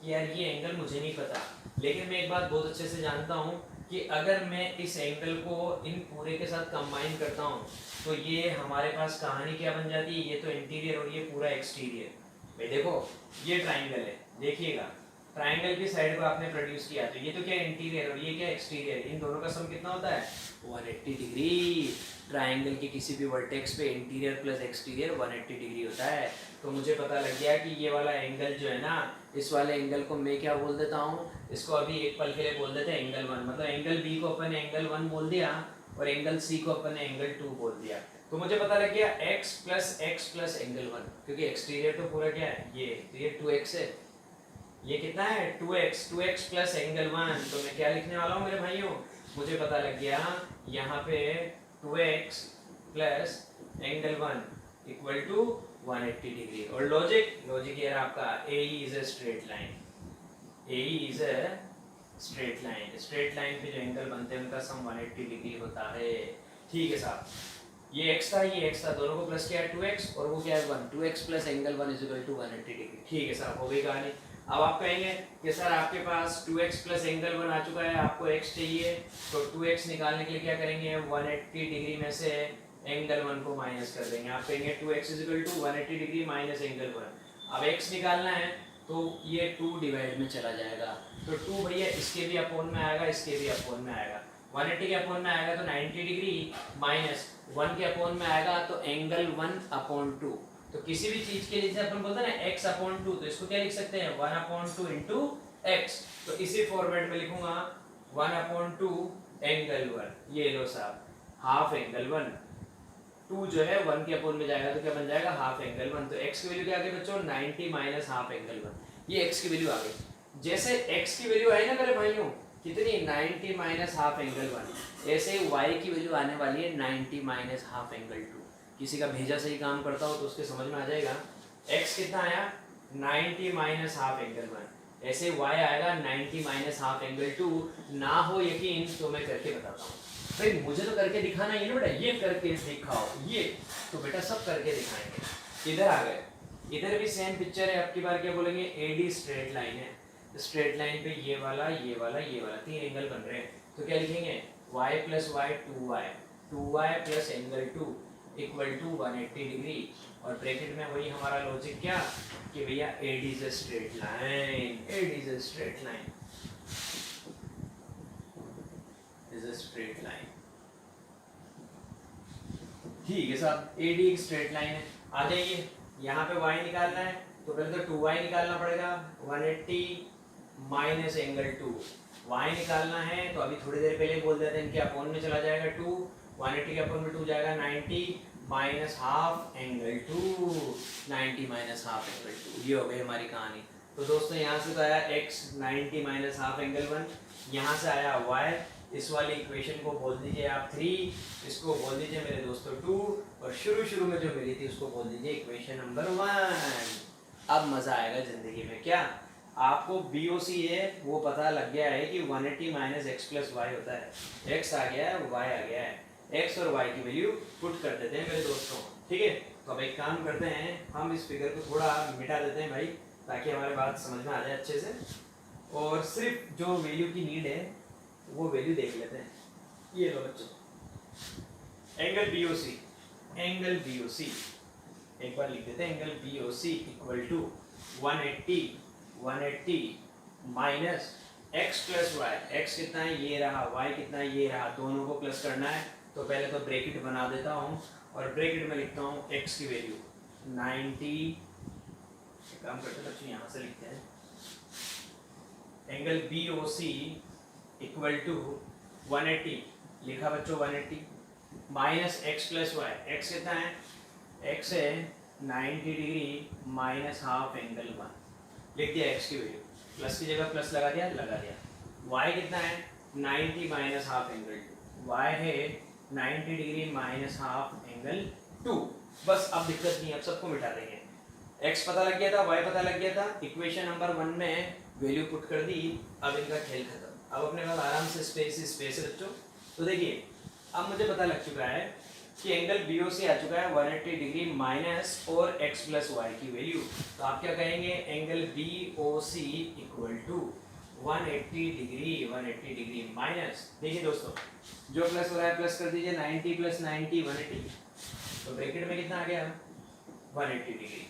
कि यार ये एंगल मुझे नहीं पता, लेकिन मैं एक बात बहुत अच्छे से जानता हूँ कि अगर मैं इस एंगल को इन पूरे के साथ कंबाइन करता हूँ तो ये हमारे पास कहानी क्या बन जाती है, ये तो इंटीरियर और ये पूरा एक्सटीरियर। भाई देखो ये ट्राइंगल है, देखिएगा ट्राइंगल की साइड को आपने प्रोड्यूस किया तो ये तो क्या इंटीरियर और ये क्या एक्सटीरियर, इन दोनों का सम कितना होता है 180 डिग्री। ट्राइंगल के किसी भी वर्टेक्स पे इंटीरियर प्लस एक्सटीरियर 180 डिग्री होता है। तो मुझे पता लग गया कि ये वाला एंगल जो है ना, इस वाले एंगल को मैं क्या बोल देता हूँ, इसको अभी एक पल के लिए बोल देते हैं एंगल 1, मतलब एंगल B को अपन ने एंगल 1 बोल दिया और एंगल C को अपन ने एंगल 2 बोल दिया। तो मुझे पता लग गया x प्लस एंगल 1, क्योंकि एक्सटीरियर तो पूरा क्या है ये 2x है, ये कितना है 2x प्लस एंगल 1। तो मैं क्या लिखने वाला हूँ मेरे भाइयों, मुझे पता लग गया यहाँ पे 2x plus angle 1 equal to 180 degree. और लॉजिक ये रहा आपका AE is a straight line, AE is a straight line, straight line पे जो एंगल बनते हैं उनका सम 180 डिग्री होता है। ठीक है साहब, ये x था ये x था, दोनों को प्लस किया 2x और वो क्या है 1, 2x plus angle 1 is equal to 180 degree. ठीक है साहब, हो गई कहानी। अब आप कहेंगे कि सर आपके पास 2x प्लस एंगल 1 आ चुका है, आपको x चाहिए, तो 2x निकालने के लिए क्या करेंगे 180 डिग्री में से एंगल 1 को माइनस कर देंगे। आप कहेंगे 2x is equal to 180 degree minus angle 1। अब x निकालना है तो ये 2 डिवाइड में चला जाएगा, तो 2 भैया इसके भी अपोन में आएगा, इसके भी अपोन में आएगा। 180 के अपोन में आएगा तो 90 डिग्री माइनस 1 के अपोन में आएगा तो एंगल 1 अपॉन 2। तो किसी भी चीज के लिए जैसे अपन बोलते हैं ना x अपॉन 2, तो इसको क्या लिख सकते हैं 1 अपॉन 2 इंटू x। तो इसी फॉर्मेट में लिखूंगा 1 अपॉन 2 एंगल 1, ये लो साहब हाफ एंगल 1, 2 जो है 1 के अपोन में जाएगा तो क्या बन जाएगा हाफ एंगल 1। तो x की वैल्यू क्या आ गई बच्चों 90 माइनस हाफ एंगल 1, ये x की वैल्यू आ गई। जैसे x की वैल्यू आई ना मेरे भाइयों कितनी 90 माइनस हाफ एंगल 1, ऐसे ही y की वैल्यू आने वाली है 90 माइनस हाफ एंगल 2। किसी का भेजा सही काम करता हो तो उसके समझ में आ जाएगा। x कितना आया 90 माइनस हाफ एंगल 1, ऐसे y आएगा 90 माइनस हाफ एंगल 2। ना हो यकीन तो मैं करके बताता हूँ। भाई मुझे तो करके दिखाना ही है ना बेटा, ये करके दिखाओ, ये तो बेटा सब करके दिखाएंगे। इधर आ गए, इधर भी सेम पिक्चर है। अब की बार क्या बोलेंगे AD स्ट्रेट लाइन है, स्ट्रेट लाइन पे ये वाला ये वाला ये वाला 3 एंगल बन रहे हैं, तो क्या लिखेंगे y plus y 2y plus angle 2 equal to 180 degree. और ब्रैकेट में वही हमारा लॉजिक क्या कि भैया AD is a straight line, AD is a straight line, is a straight line. ठीक है साहब, AD एक स्ट्रेट लाइन है। आ जाइए, यहाँ पे y निकालना है तो पहले तो 2y निकालना पड़ेगा, 180 माइनस एंगल 2। y निकालना है तो अभी थोड़ी देर पहले बोल देते हैं इनके अपोन में चला जाएगा 2, 180 के अपोन में 2 जाएगा 90 minus half angle 2, 90 minus half angle 2। ये हो गई हमारी कहानी। तो दोस्तों यहाँ से तो आया x 90 माइनस हाफ एंगल 1, यहाँ से आया y इस वाली इक्वेशन को बोल दीजिए आप 3, इसको बोल दीजिए मेरे दोस्तों 2, और शुरू में जो मिली थी उसको बोल दीजिए इक्वेशन नंबर 1। अब मजा आएगा जिंदगी में। क्या आपको BOC है वो पता लग गया है कि 180 माइनस एक्स प्लस वाई होता है, x आ गया है, y आ गया है, x और y की वैल्यू पुट कर देते हैं मेरे दोस्तों, ठीक है। तो अब एक काम करते हैं, हम इस फिगर को थोड़ा मिटा देते हैं भाई, ताकि हमारे बात समझ में आ जाए अच्छे से, और सिर्फ जो वैल्यू की नीड है वो वैल्यू देख लेते हैं। ये लो बच्चों, एंगल BOC एक बार लिख देते हैं, angle BOC equal to 180 minus x plus y. X कितना है ये रहा, y कितना है ये रहा, दोनों को प्लस करना है। तो पहले तो ब्रैकेट बना देता हूँ और ब्रैकेट में लिखता हूँ x की वैल्यू 90, काम करते बच्चों यहाँ से लिखते हैं, एंगल BOC इक्वल टू 180 लिखा बच्चों 180 minus x plus y. X कितना है, x है 90 डिग्री माइनस हाफ एंगल 1, लिख दिया x की वैल्यू, प्लस की जगह प्लस लगा दिया, y कितना है 90 माइनस हाफ एंगल 2, y है 90 डिग्री माइनस हाफ एंगल 2। बस अब दिक्कत नहीं है, अब सबको मिटा देंगे। x पता लग गया था, y पता लग गया था, इक्वेशन नंबर 1 में वैल्यू पुट कर दी। अब इनका खेल खत्म। अब अपने पास आराम से स्पेस है बच्चों। तो देखिए अब मुझे पता लग चुका है कि एंगल BOC आ चुका है 180 डिग्री माइनस और x प्लस वाई की वैल्यू। तो आप क्या कहेंगे, angle BOC equal to 180 degree minus, देखिए दोस्तों जो प्लस हो रहा है प्लस कर दीजिए, 90 प्लस 90 180, तो ब्रैकेट में कितना आ गया 180 डिग्री,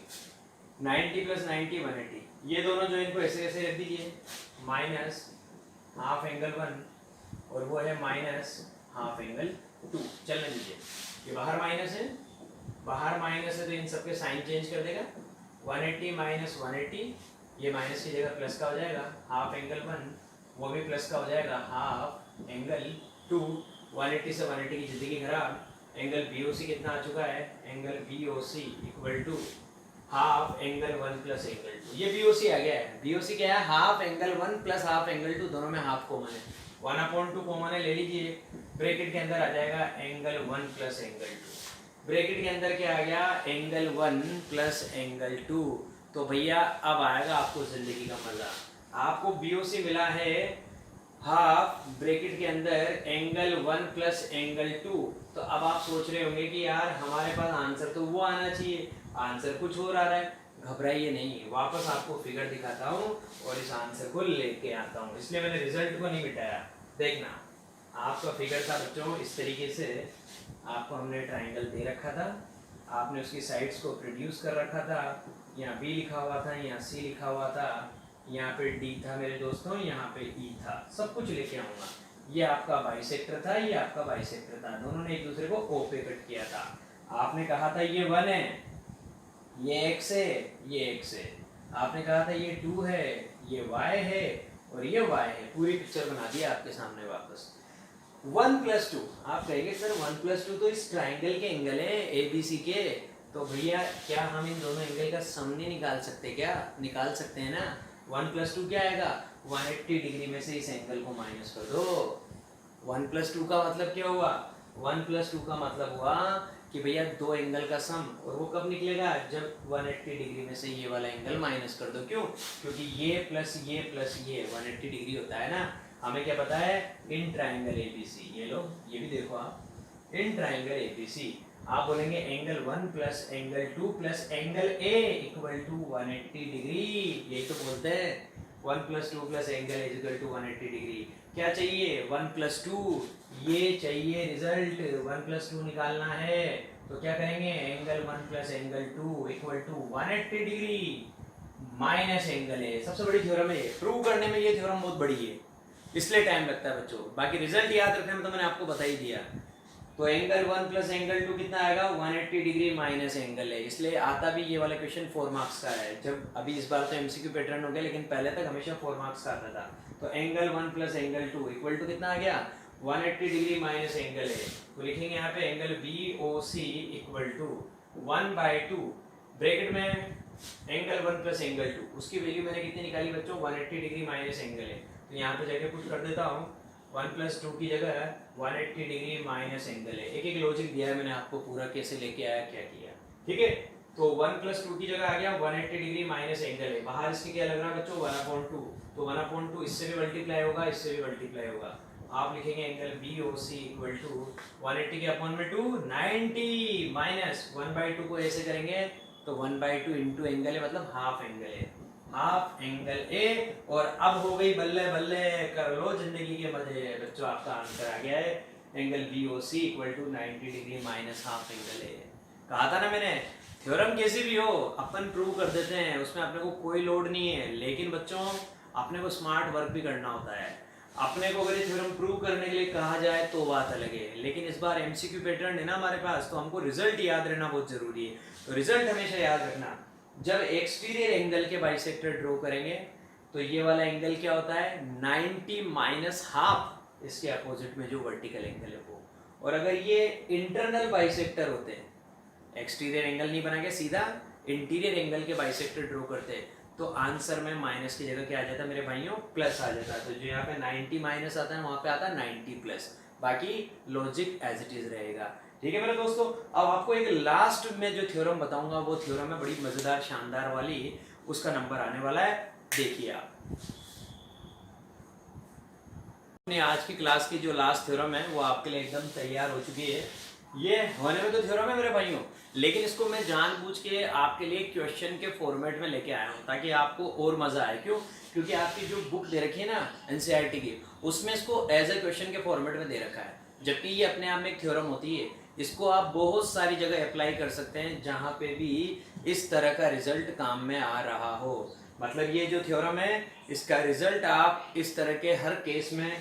90 प्लस 90 180, ये दोनों जो इनको ऐसे ऐसे रख दीजिए, माइनस हाफ एंगल 1 और वो है माइनस हाफ एंगल 2। चलने दीजिए, ये बाहर माइनस है तो इन सबके साइन चेंज कर देगा, 180 माइनस 180, ये माइनस की जगह प्लस का हो जाएगा, हाफ एंगल 1 वो भी प्लस का हो जाएगा, हाफ एंगल 2, 180 से 180 की जिंदगी खराब। एंगल BOC कितना आ चुका है, angle BOC equal to half angle 1 plus angle 2, ये BOC आ गया है। BOC क्या है, half angle 1 plus half angle 2, दोनों में हाफ कॉमन है, 1/2 कॉमन है, ले लीजिए। ब्रैकेट के अंदर आ जाएगा एंगल 1 प्लस एंगल 2, ब्रैकेट के अंदर क्या आ गया, एंगल 1 प्लस एंगल 2। तो भैया अब आएगा आपको जिंदगी का मजा। आपको BOC मिला है हाफ, ब्रैकेट के अंदर एंगल 1 प्लस एंगल 2। तो अब आप सोच रहे होंगे कि यार हमारे पास आंसर तो वो आना चाहिए, आंसर कुछ और आ रहा है। घबराइए नहीं, वापस आपको फिगर दिखाता हूँ और इस आंसर को लेके आता हूँ, इसलिए मैंने रिजल्ट को नहीं मिटाया। देखना आपका फिगर था बच्चों इस तरीके से, आपको हमने ट्राइंगल दे रखा था, आपने उसकी साइड्स को प्रोड्यूस कर रखा था, यहाँ B लिखा हुआ था, यहाँ C लिखा हुआ था, यहाँ पे D था मेरे दोस्तों, यहाँ पे E था, सब कुछ लेके आऊँगा। ये आपका बाइसेक्टर था, ये आपका बाइसेक्टर था, दोनों ने एक दूसरे को O पे कट किया था। आपने कहा था ये 1 है, ये x है, ये x है, आपने कहा था ये 2 है, ये y है और ये y है। पूरी पिक्चर बना दी आपके सामने वापस। 1 प्लस 2, आप कहेंगे सर 1 प्लस 2 तो इस ट्राइंगल के एंगल है ABC के, तो भैया क्या हम इन दोनों एंगल का सम नहीं निकाल सकते क्या? निकाल सकते हैं ना। 1 प्लस 2 क्या आएगा, 180 डिग्री में से इस एंगल को माइनस कर दो। 1 प्लस 2 का मतलब क्या हुआ, 1 प्लस 2 का मतलब हुआ कि भैया दो एंगल का सम, और वो कब निकलेगा, जब 180 डिग्री में से ये वाला एंगल माइनस कर दो। क्यों? क्योंकि ये प्लस ये 180 डिग्री होता है ना। हमें क्या पता है, इन ट्राइंगल ABC, ये लो ये भी देखो आप, इन ट्राइंगल ABC आप बोलेंगे angle 1 plus angle 2 plus angle A equal to 180 degree, यही तो बोलते हैं 1 plus 2 plus angle equal to 180 degree. क्या चाहिए, 1 प्लस 2, ये चाहिए रिजल्ट, 1 प्लस 2 निकालना है। तो क्या करेंगे, angle 1 plus angle 2 equal to 180 degree minus angle A। सबसे बड़ी थ्योरम है, प्रूव करने में ये थ्योरम बहुत बड़ी है, इसलिए टाइम लगता है बच्चों। बाकी रिजल्ट याद रखने में तो मैंने आपको बता ही दिया। तो एंगल 1 प्लस एंगल 2 कितना आएगा, 180 डिग्री माइनस एंगल है, इसलिए आता भी ये वाला क्वेश्चन 4 मार्क्स का है। जब अभी इस बार तो MCQ पैटर्न हो गया, लेकिन पहले तक हमेशा 4 मार्क्स का आता था। तो angle 1 plus angle 2 equal to कितना आ गया, 180 डिग्री माइनस एंगल है। तो लिखेंगे यहाँ पे angle BOC equal to 1/2 bracket में एंगल 1 प्लस एंगल 2, उसकी वैल्यू मैंने कितनी निकाली बच्चों, 180 डिग्री माइनस एंगल है। तो यहाँ पे जाके पुट कर देता हूँ, 1+2 की जगह 180 डिग्री माइनस एंगल है। एक एक लॉजिक दिया है मैंने आपको, पूरा कैसे लेके आया क्या किया, ठीक है। तो 1+2 की जगह आ गया 180 डिग्री माइनस एंगल है, बाहर इसके क्या लग रहा है बच्चों 1/2, तो 1/2 इससे भी मल्टीप्लाई होगा, इससे भी मल्टीप्लाई होगा। आप लिखेंगे एंगल BOC इक्वल टू 180 के अपॉन में 2 90 माइनस 1/2 को ऐसे करेंगे तो 1/2 इंटू एंगल है, मतलब हाफ एंगल है, हाफ एंगल ए। और अब हो गई बल्ले बल्ले, कर लो जिंदगी के मजे बच्चों, आपका आंसर आ गया है angle BOC equal to 90 degree minus half angle A. कहा था ना मैंने, थ्योरम कैसी भी हो अपन प्रूव कर देते हैं, उसमें अपने को कोई लोड नहीं है, लेकिन बच्चों अपने को स्मार्ट वर्क भी करना होता है। अपने को अगर ये थ्योरम प्रूव करने के लिए कहा जाए तो बात अलग है, लेकिन इस बार MCQ पैटर्न है ना हमारे पास, तो हमको रिजल्ट याद रहना बहुत जरूरी है। तो रिजल्ट हमेशा याद रखना, जब एक्सटीरियर एंगल के बाइसेक्टर ड्रॉ करेंगे तो ये वाला एंगल क्या होता है 90 माइनस हाफ, इसके अपोजिट में जो वर्टिकल एंगल है वो। और अगर ये इंटरनल बाइसेक्टर होते हैं, एक्सटीरियर एंगल नहीं बना के सीधा इंटीरियर एंगल के बाइसेक्टर ड्रॉ करते हैं, तो आंसर में माइनस की जगह क्या आ जाता मेरे भाइयों, प्लस आ जाता। तो जो यहाँ पे 90 माइनस आता है वहां पे आता है 90 प्लस, बाकी लॉजिक एज इट इज रहेगा, ठीक है मेरे दोस्तों। अब आपको एक लास्ट में जो थ्योरम बताऊंगा वो थ्योरम है बड़ी मजेदार शानदार वाली, उसका नंबर आने वाला है, देखिए आप। अपनी आज की क्लास की जो लास्ट थ्योरम है वो आपके लिए एकदम तैयार हो चुकी है। ये होने में तो थ्योरम है मेरे भाइयों, लेकिन इसको मैं जानबूझ के आपके लिए क्वेश्चन के फॉर्मेट में लेके आया हूँ ताकि आपको और मजा आए। क्यों? क्योंकि आपकी जो बुक दे रखी है ना एनसीईआरटी की, उसमें इसको एज ए क्वेश्चन के फॉर्मेट में दे रखा है, जबकि ये अपने आप में एक थ्योरम होती है। इसको आप बहुत सारी जगह अप्लाई कर सकते हैं जहाँ पे भी इस तरह का रिजल्ट काम में आ रहा हो। मतलब ये जो थ्योरम है इसका रिजल्ट आप इस तरह के हर केस में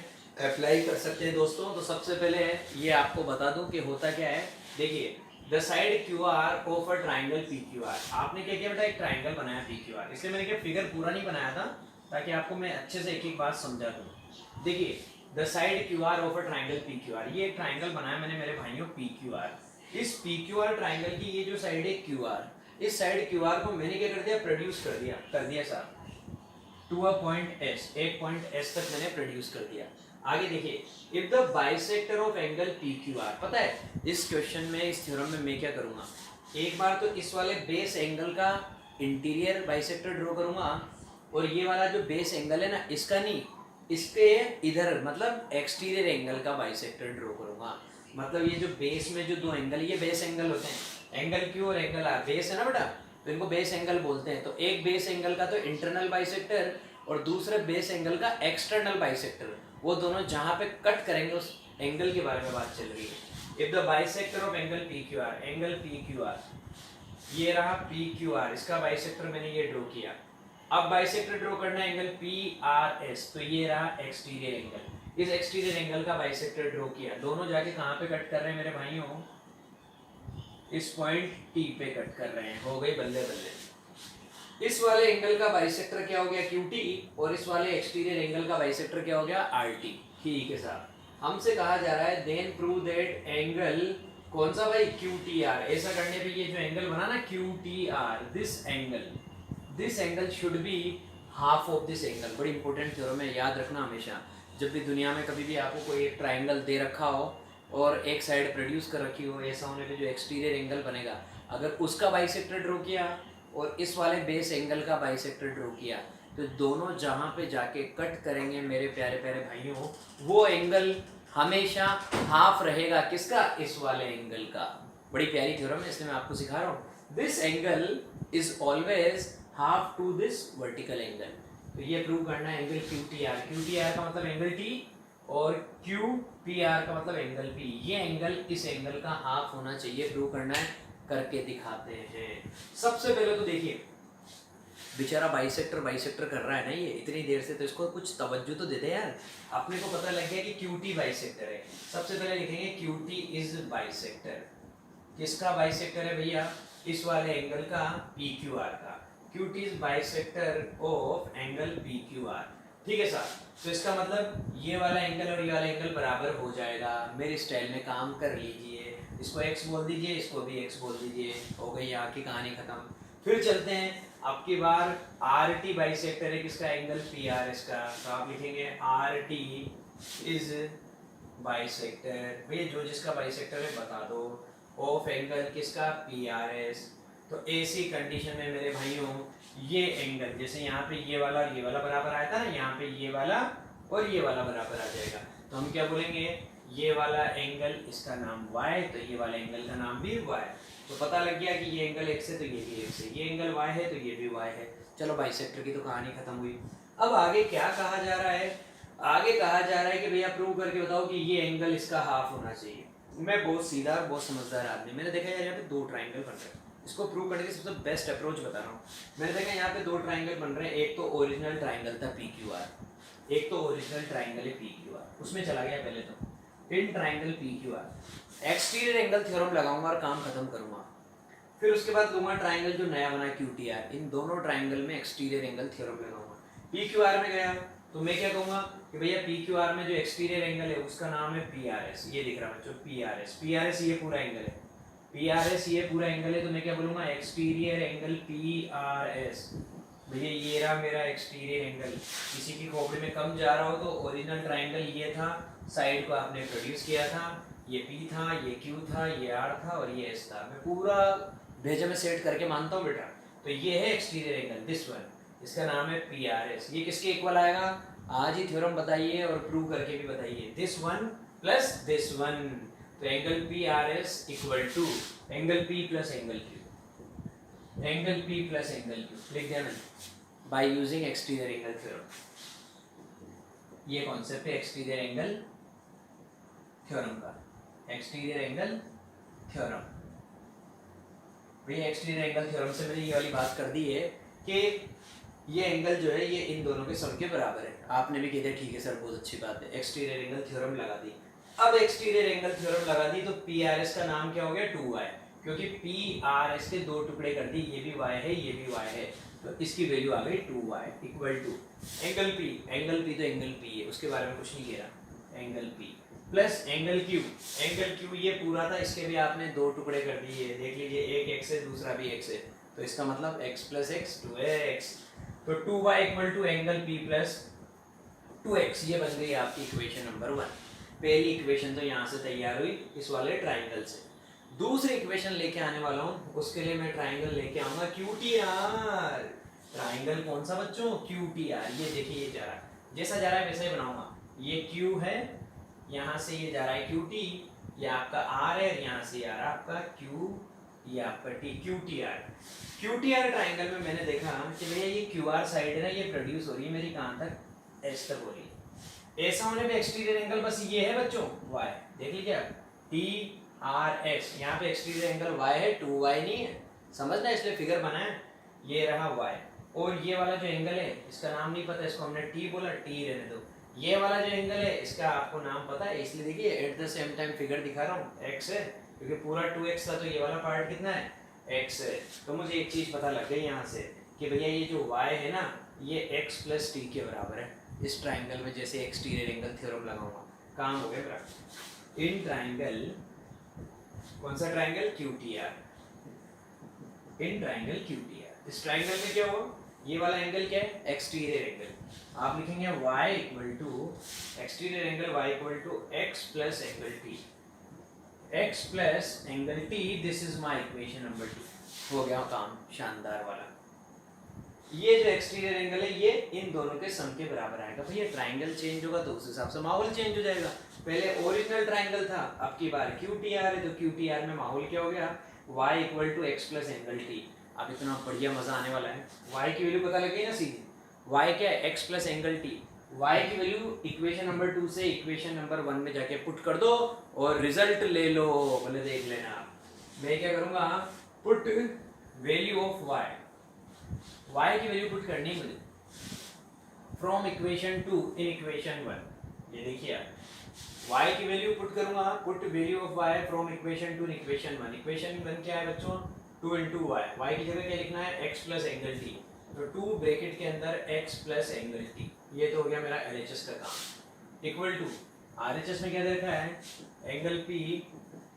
अप्लाई कर सकते हैं दोस्तों। तो सबसे पहले ये आपको बता दूं कि होता क्या है, देखिए the side QR of a triangle PQR। आपने क्या किया बेटा, एक ट्राइंगल बनाया PQR, इसलिए मैंने क्या फिगर पूरा नहीं बनाया था ताकि आपको मैं अच्छे से एक एक बात समझा दूं। देखिए the side QR of a triangle PQR, ये एक ट्राइंगल बनाया मैंने मेरे भाइयों PQR। इस PQR ट्राइंगल की ये जो साइड है QR, इस साइड QR को मैंने क्या कर दिया, प्रोड्यूस कर दिया साहब टू अ पॉइंट S, एक पॉइंट S तक मैंने प्रोड्यूस कर दिया। आगे देखिए, if the bisector of angle PQR, पता है इस क्वेश्चन में, इस थ्योरम में मैं क्या करूंगा, एक बार तो इस वाले बेस एंगल का इंटीरियर बाइसेक्टर ड्रॉ करूंगा, और ये वाला जो बेस एंगल है ना इसका नहीं, इसके इधर मतलब एक्सटीरियर एंगल का बाइसेक्टर ड्रॉ करूंगा। मतलब ये जो बेस में जो दो एंगल, ये बेस एंगल होते हैं, एंगल Q और एंगल R बेस है ना बेटा, तो इनको बेस एंगल बोलते हैं। तो एक बेस एंगल का तो इंटरनल बाइसेक्टर और दूसरे बेस एंगल का एक्सटर्नल बाइसेक्टर, वो दोनों जहां पे कट करेंगे उस एंगल के बारे में बात चल रही है। If the bisector of angle PQR, angle PQR ये रहा PQR, इसका बाइसेक्टर मैंने ये ड्रॉ किया। अब बाइसेक्टर ड्रॉ करना है एंगल PRS, तो ये रहा एक्सटीरियर एंगल, इस एक्सटीरियर एंगल का बाइसेक्टर ड्रॉ किया। दोनों जाके कहां पे कट कर रहे हैं मेरे भाइयों, इस पॉइंट T पे कट कर रहे हैं। हो गई बल्ले बल्ले। इस वाले एंगल का बाइसेक्टर क्या हो गया QT, और इस वाले एक्सटीरियर एंगल का बाइसेक्टर क्या हो गया RT। ठीक है साहब, हमसे कहा जा रहा है देन प्रूव दैट एंगल कौन सा भाई, QTR। ऐसा करने पे ये जो एंगल बना ना QTR, this angle should be half of this angle. बड़ी इंपॉर्टेंट थ्योरम है, याद रखना हमेशा। जब भी दुनिया में कभी भी आपको कोई एक ट्राइंगल दे रखा हो और एक साइड प्रोड्यूस कर रखी हो, ऐसा होने पे जो एक्सटीरियर एंगल बनेगा, अगर उसका बाइसेक्टर ड्रॉ किया और इस वाले बेस एंगल का बाइसेक्टर ड्रॉ किया, तो दोनों जहां पे जाके कट करेंगे मेरे प्यारे प्यारे भाइयों, वो एंगल हमेशा हाफ रहेगा किसका, इस वाले एंगल का। बड़ी प्यारी थ्योरम है, इसलिए मैं आपको सिखा रहा हूँ। This angle is always half to this vertical angle. तो ये प्रूव करना है एंगल QTR का मतलब एंगल T, और QPR का मतलब एंगल P। ये एंगल इस एंगल का हाफ होना चाहिए, प्रूव करना है, करके दिखाते हैं। सबसे पहले तो देखिए बेचारा बाइसेक्टर कर रहा है ना ये इतनी देर से, तो इसको कुछ तवज्जो तो देते यार। अपने को पता लग गया कि QT बाइसेक्टर है। सबसे पहले लिखेंगे QT इज बाइसेक्टर। किसका बाइसेक्टर है भैया, इस वाले एंगल का PQR का। QT is bisector of angle PQR। ठीक है साहब, तो इसका मतलब ये वाला एंगल और ये वाला एंगल बराबर हो जाएगा। मेरे स्टाइल में काम कर लीजिए, इसको x बोल दीजिए, इसको भी x बोल दीजिए, हो गई यहाँ की कहानी खत्म। फिर चलते हैं, अब की बार RT बाइसेक्टर है किसका, एंगल PRS का। तो आप लिखेंगे RT इज बाइसेक्टर। भैया जो जिसका बाइसेक्टर है बता दो। ऑफ एंगल किसका, पी आर एस। तो ऐसी कंडीशन में मेरे भाइयों ये एंगल, जैसे यहाँ पे ये वाला और ये वाला बराबर आया था ना, यहाँ पे ये वाला और ये वाला बराबर आ जाएगा। तो हम क्या बोलेंगे, ये वाला एंगल इसका नाम y, तो ये वाला एंगल का नाम भी y। तो पता लग गया कि ये एंगल x है तो ये भी x है, ये एंगल y है तो ये भी y है। चलो बाइसेक्टर की तो कहानी खत्म हुई। अब आगे क्या कहा जा रहा है, आगे कहा जा रहा है कि भैया प्रूव करके बताओ कि ये एंगल इसका हाफ होना चाहिए। मैं बहुत सीधा बहुत समझदार आदमी, मैंने देखा यार यहाँ पे दो ट्राइंगल बन रहे हैं, इसको प्रूव करने की सबसे बेस्ट अप्रोच बता रहा हूँ। मैंने देखा यहाँ पे दो ट्राइंगल बन रहे हैं, एक तो ओरिजिनल ट्राइंगल था पी क्यू आर, एक तो ओरिजिनल ट्राइंगल है पी क्यू आर, उसमें चला गया पहले तो in triangle P Q are. Exterior angle theorem लगाऊंगा और काम खत्म करूंगा। फिर उसके बाद लूंगा ट्राइंगल जो नया बना क्यू टी आर, इन दोनों ट्राइंगल में एक्सटीरियर एंगल थ्योरम लगाऊंगा। पी क्यू आर में गया तो मैं क्या कहूंगा कि भैया पी क्यू आर में जो एक्सटीरियर एंगल है उसका नाम है पी आर एस। ये दिख रहा है बच्चों, P R S. P R S ये पूरा एंगल है, पी आर एस ये पूरा एंगल है, तो मैं क्या बोलूंगा, exterior angle P R S. भैया ये रहा मेरा एक्सटीरियर एंगल। किसी की खोपड़ी में कम जा रहा हो तो ओरिजिनल ट्राइंगल ये था, साइड को आपने प्रोड्यूस किया था, ये P था, ये Q था, ये R था और ये S था। मैं पूरा भेजे में सेट करके मानता हूँ बेटा। तो ये है एक्सटीरियर एंगल, दिस वन, इसका नाम है PRS। ये किसके इक्वल आएगा, आज ही थ्योरम बताइए और प्रूव करके भी बताइए, this one plus this one. तो angle PRS equal to angle P plus angle Q, angle P plus angle Q लिख दिया मैंने by using exterior angle theorem. ये कॉन्सेप्ट है एक्सटीरियर एंगल थ्योरम का, एक्सटीरियर एंगल थ्योरम। भैया एक्सटीरियर एंगल थ्योरम से मैंने ये वाली बात कर दी है कि ये एंगल जो है ये इन दोनों के सम के बराबर है। आपने भी कहा ठीक है सर बहुत अच्छी बात है, एक्सटीरियर एंगल थ्योरम लगा दी। अब एक्सटीरियर एंगल थ्योरम लगा दी तो PRS का नाम क्या हो गया, 2y, क्योंकि PRS के दो टुकड़े कर दी, ये भी y है ये भी y है, तो इसकी वैल्यू आ गई 2y equal to angle P। Angle P तो एंगल P है, उसके बारे में कुछ नहीं कह रहा, angle P plus angle Q। Angle Q ये पूरा था, इसके भी आपने दो टुकड़े कर दिए, देख लीजिए एक x है दूसरा भी x है, तो इसका मतलब x प्लस x 2x। तो 2y equal to angle P plus 2x, ये बन गई आपकी इक्वेशन नंबर 1। पहली इक्वेशन तो यहाँ से तैयार हुई इस वाले ट्राइंगल से। दूसरी इक्वेशन लेके आने वाला हूँ, उसके लिए मैं ट्राइंगल लेके आऊंगा QTR। ट्राइंगल कौन सा बच्चों, QTR। ये देखिए ये जा रहा है, जैसा जा रहा है वैसा ही बनाऊंगा। ये Q है, यहाँ से ये जा रहा है QT, ये आपका R है, यहाँ से आ रहा है आपका Q, ये आपका T, QTR। QTR ट्राइंगल में मैंने देखा कि भैया ये QR साइड है ना, ये प्रोड्यूस हो रही है मेरी कहाँ तक, S तक हो रही है। ऐसा होने पे एक्सटीरियर एंगल बस ये है बच्चों, Y। देख लीजिए आप, TRS, यहाँ पे एक्सटीरियर एंगल Y है, 2y नहीं है, समझना, इसलिए फिगर बना है। ये रहा Y, और ये वाला जो एंगल है इसका नाम नहीं पता, इसको हमने T बोला, T रहने दो। ये वाला जो एंगल है इसका आपको नाम पता है, इसलिए देखिए at the same time figure दिखा रहा हूँ, x है, क्योंकि पूरा 2x था तो ये वाला पार्ट कितना है, x है। तो मुझे एक चीज पता लग गई यहाँ से कि भैया ये जो y है ना, ये x प्लस t के बराबर है। इस ट्राइंगल में जैसे एक्सटीरियर एंगल थ्योरम लगाऊंगा, काम हो गया मेरा। इन ट्राइंगल, कौन सा triangle, QTR, in triangle QTR। इस ट्राइंगल में क्या होगा, ये वाला एंगल क्या है, एक्सटीरियर एंगल। आप लिखेंगे y equal to exterior angle y equal to x plus angle t, x plus angle t, this is my equation number 2। हो गया काम शानदार वाला। ये जो एक्सटीरियर एंगल है ये इन दोनों के सम के बराबर आएगा। भैया ट्राइंगल चेंज होगा तो उस हिसाब से माहौल चेंज हो जाएगा। पहले ओरिजिनल ट्राइंगल था, अब की बार QTR है, तो QTR में माहौल क्या हो गया, y equal to x plus angle t। अब इतना बढ़िया मजा आने वाला है। y की वैल्यू पता लग गई ना सीधी, y क्या है, x plus angle t। y की वैल्यू इक्वेशन नंबर 2 से इक्वेशन नंबर 1 में जाके पुट कर दो और रिजल्ट ले लो, बोले देख लेना आप। मैं क्या करूंगा, put value of y, y की वैल्यू पुट करनी है मुझे फ्रॉम इक्वेशन 2 इन इक्वेशन 1। ये देखिए आप, y की वैल्यू पुट करूंगा, put value of y from equation 2 in equation 1। Equation 1 क्या है बच्चों, 2 into y। y की जगह क्या लिखना है, x प्लस एंगल t, तो 2 ब्रैकेट के अंदर x प्लस एंगल t। ये तो हो गया मेरा LHS का काम। इक्वल टू RHS में क्या दे रखा है, एंगल p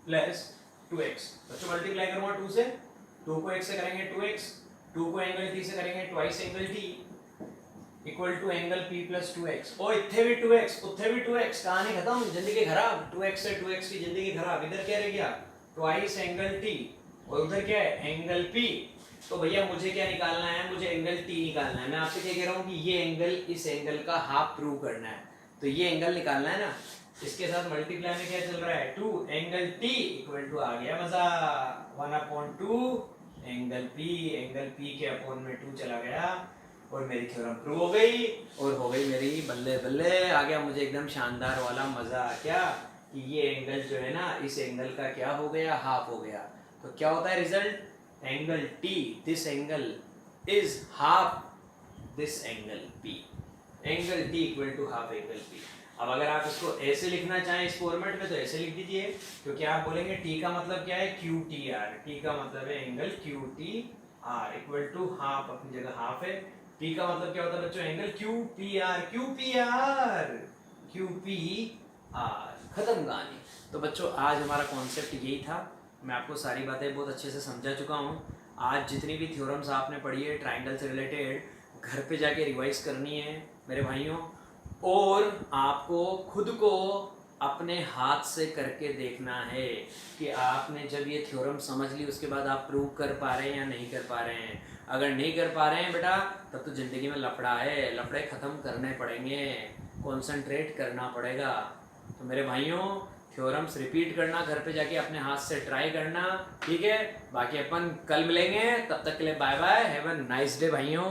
प्लस 2x। बच्चों मल्टीप्लाई करूंगा 2 से, 2 को x से करेंगे 2x, 2 को एंगल t से करेंगे twice angle t, equal to angle P plus 2x। ओ इत्थे भी 2x, उत्थे भी 2x, कहानी खत्म, जिंदगी खराब। 2x से 2x की जिंदगी खराब। इधर क्या रह गया, ट्वाइस एंगल T, और उधर क्या है, एंगल P। तो भैया मुझे क्या निकालना है, मुझे एंगल T निकालना है। मैं आपसे क्या कह रहा हूँ कि ये एंगल इस एंगल का हाफ प्रूव करना है, तो ये एंगल निकालना है ना। इसके साथ मल्टीप्लाई में क्या चल रहा है, 2 एंगल T इक्वल टू, आ गया मजा, 1/2 एंगल P। एंगल P के अपोन में 2 चला गया, और मेरी थ्योरम प्रूव हो गई, और हो गई मेरी बल्ले बल्ले। आ गया मुझे एकदम शानदार वाला मजा। क्या कि ये एंगल जो है ना, इस एंगल का क्या हो गया, हाफ हो गया। तो क्या होता है result, angle T, this angle is half this angle P। Angle T equal to half angle P। अब अगर आप इसको ऐसे लिखना चाहें इस फॉर्मेट में, तो ऐसे लिख दीजिए, क्योंकि आप बोलेंगे T का मतलब क्या है, QTR। T का मतलब है angle QTR equal to half, अपनी जगह हाफ है। P का मतलब क्या होता है बच्चों, एंगल QPR। QPR, QPR, खत्म कहानी। तो बच्चों आज हमारा कॉन्सेप्ट यही था। मैं आपको सारी बातें बहुत अच्छे से समझा चुका हूँ। आज जितनी भी थ्योरम्स आपने पढ़ी है ट्राइंगल से रिलेटेड, घर पे जाके रिवाइज करनी है मेरे भाइयों, और आपको खुद को अपने हाथ से करके देखना है कि आपने जब ये थ्योरम समझ ली उसके बाद आप प्रूव कर पा रहे हैं या नहीं कर पा रहे हैं। अगर नहीं कर पा रहे हैं बेटा, तब तो ज़िंदगी में लफड़ा है, लफड़े ख़त्म करने पड़ेंगे, कंसंट्रेट करना पड़ेगा। तो मेरे भाइयों, थ्योरम्स रिपीट करना, घर पे जाके अपने हाथ से ट्राई करना, ठीक है। बाकी अपन कल मिलेंगे, तब तक के लिए bye bye, have a nice day भाइयों।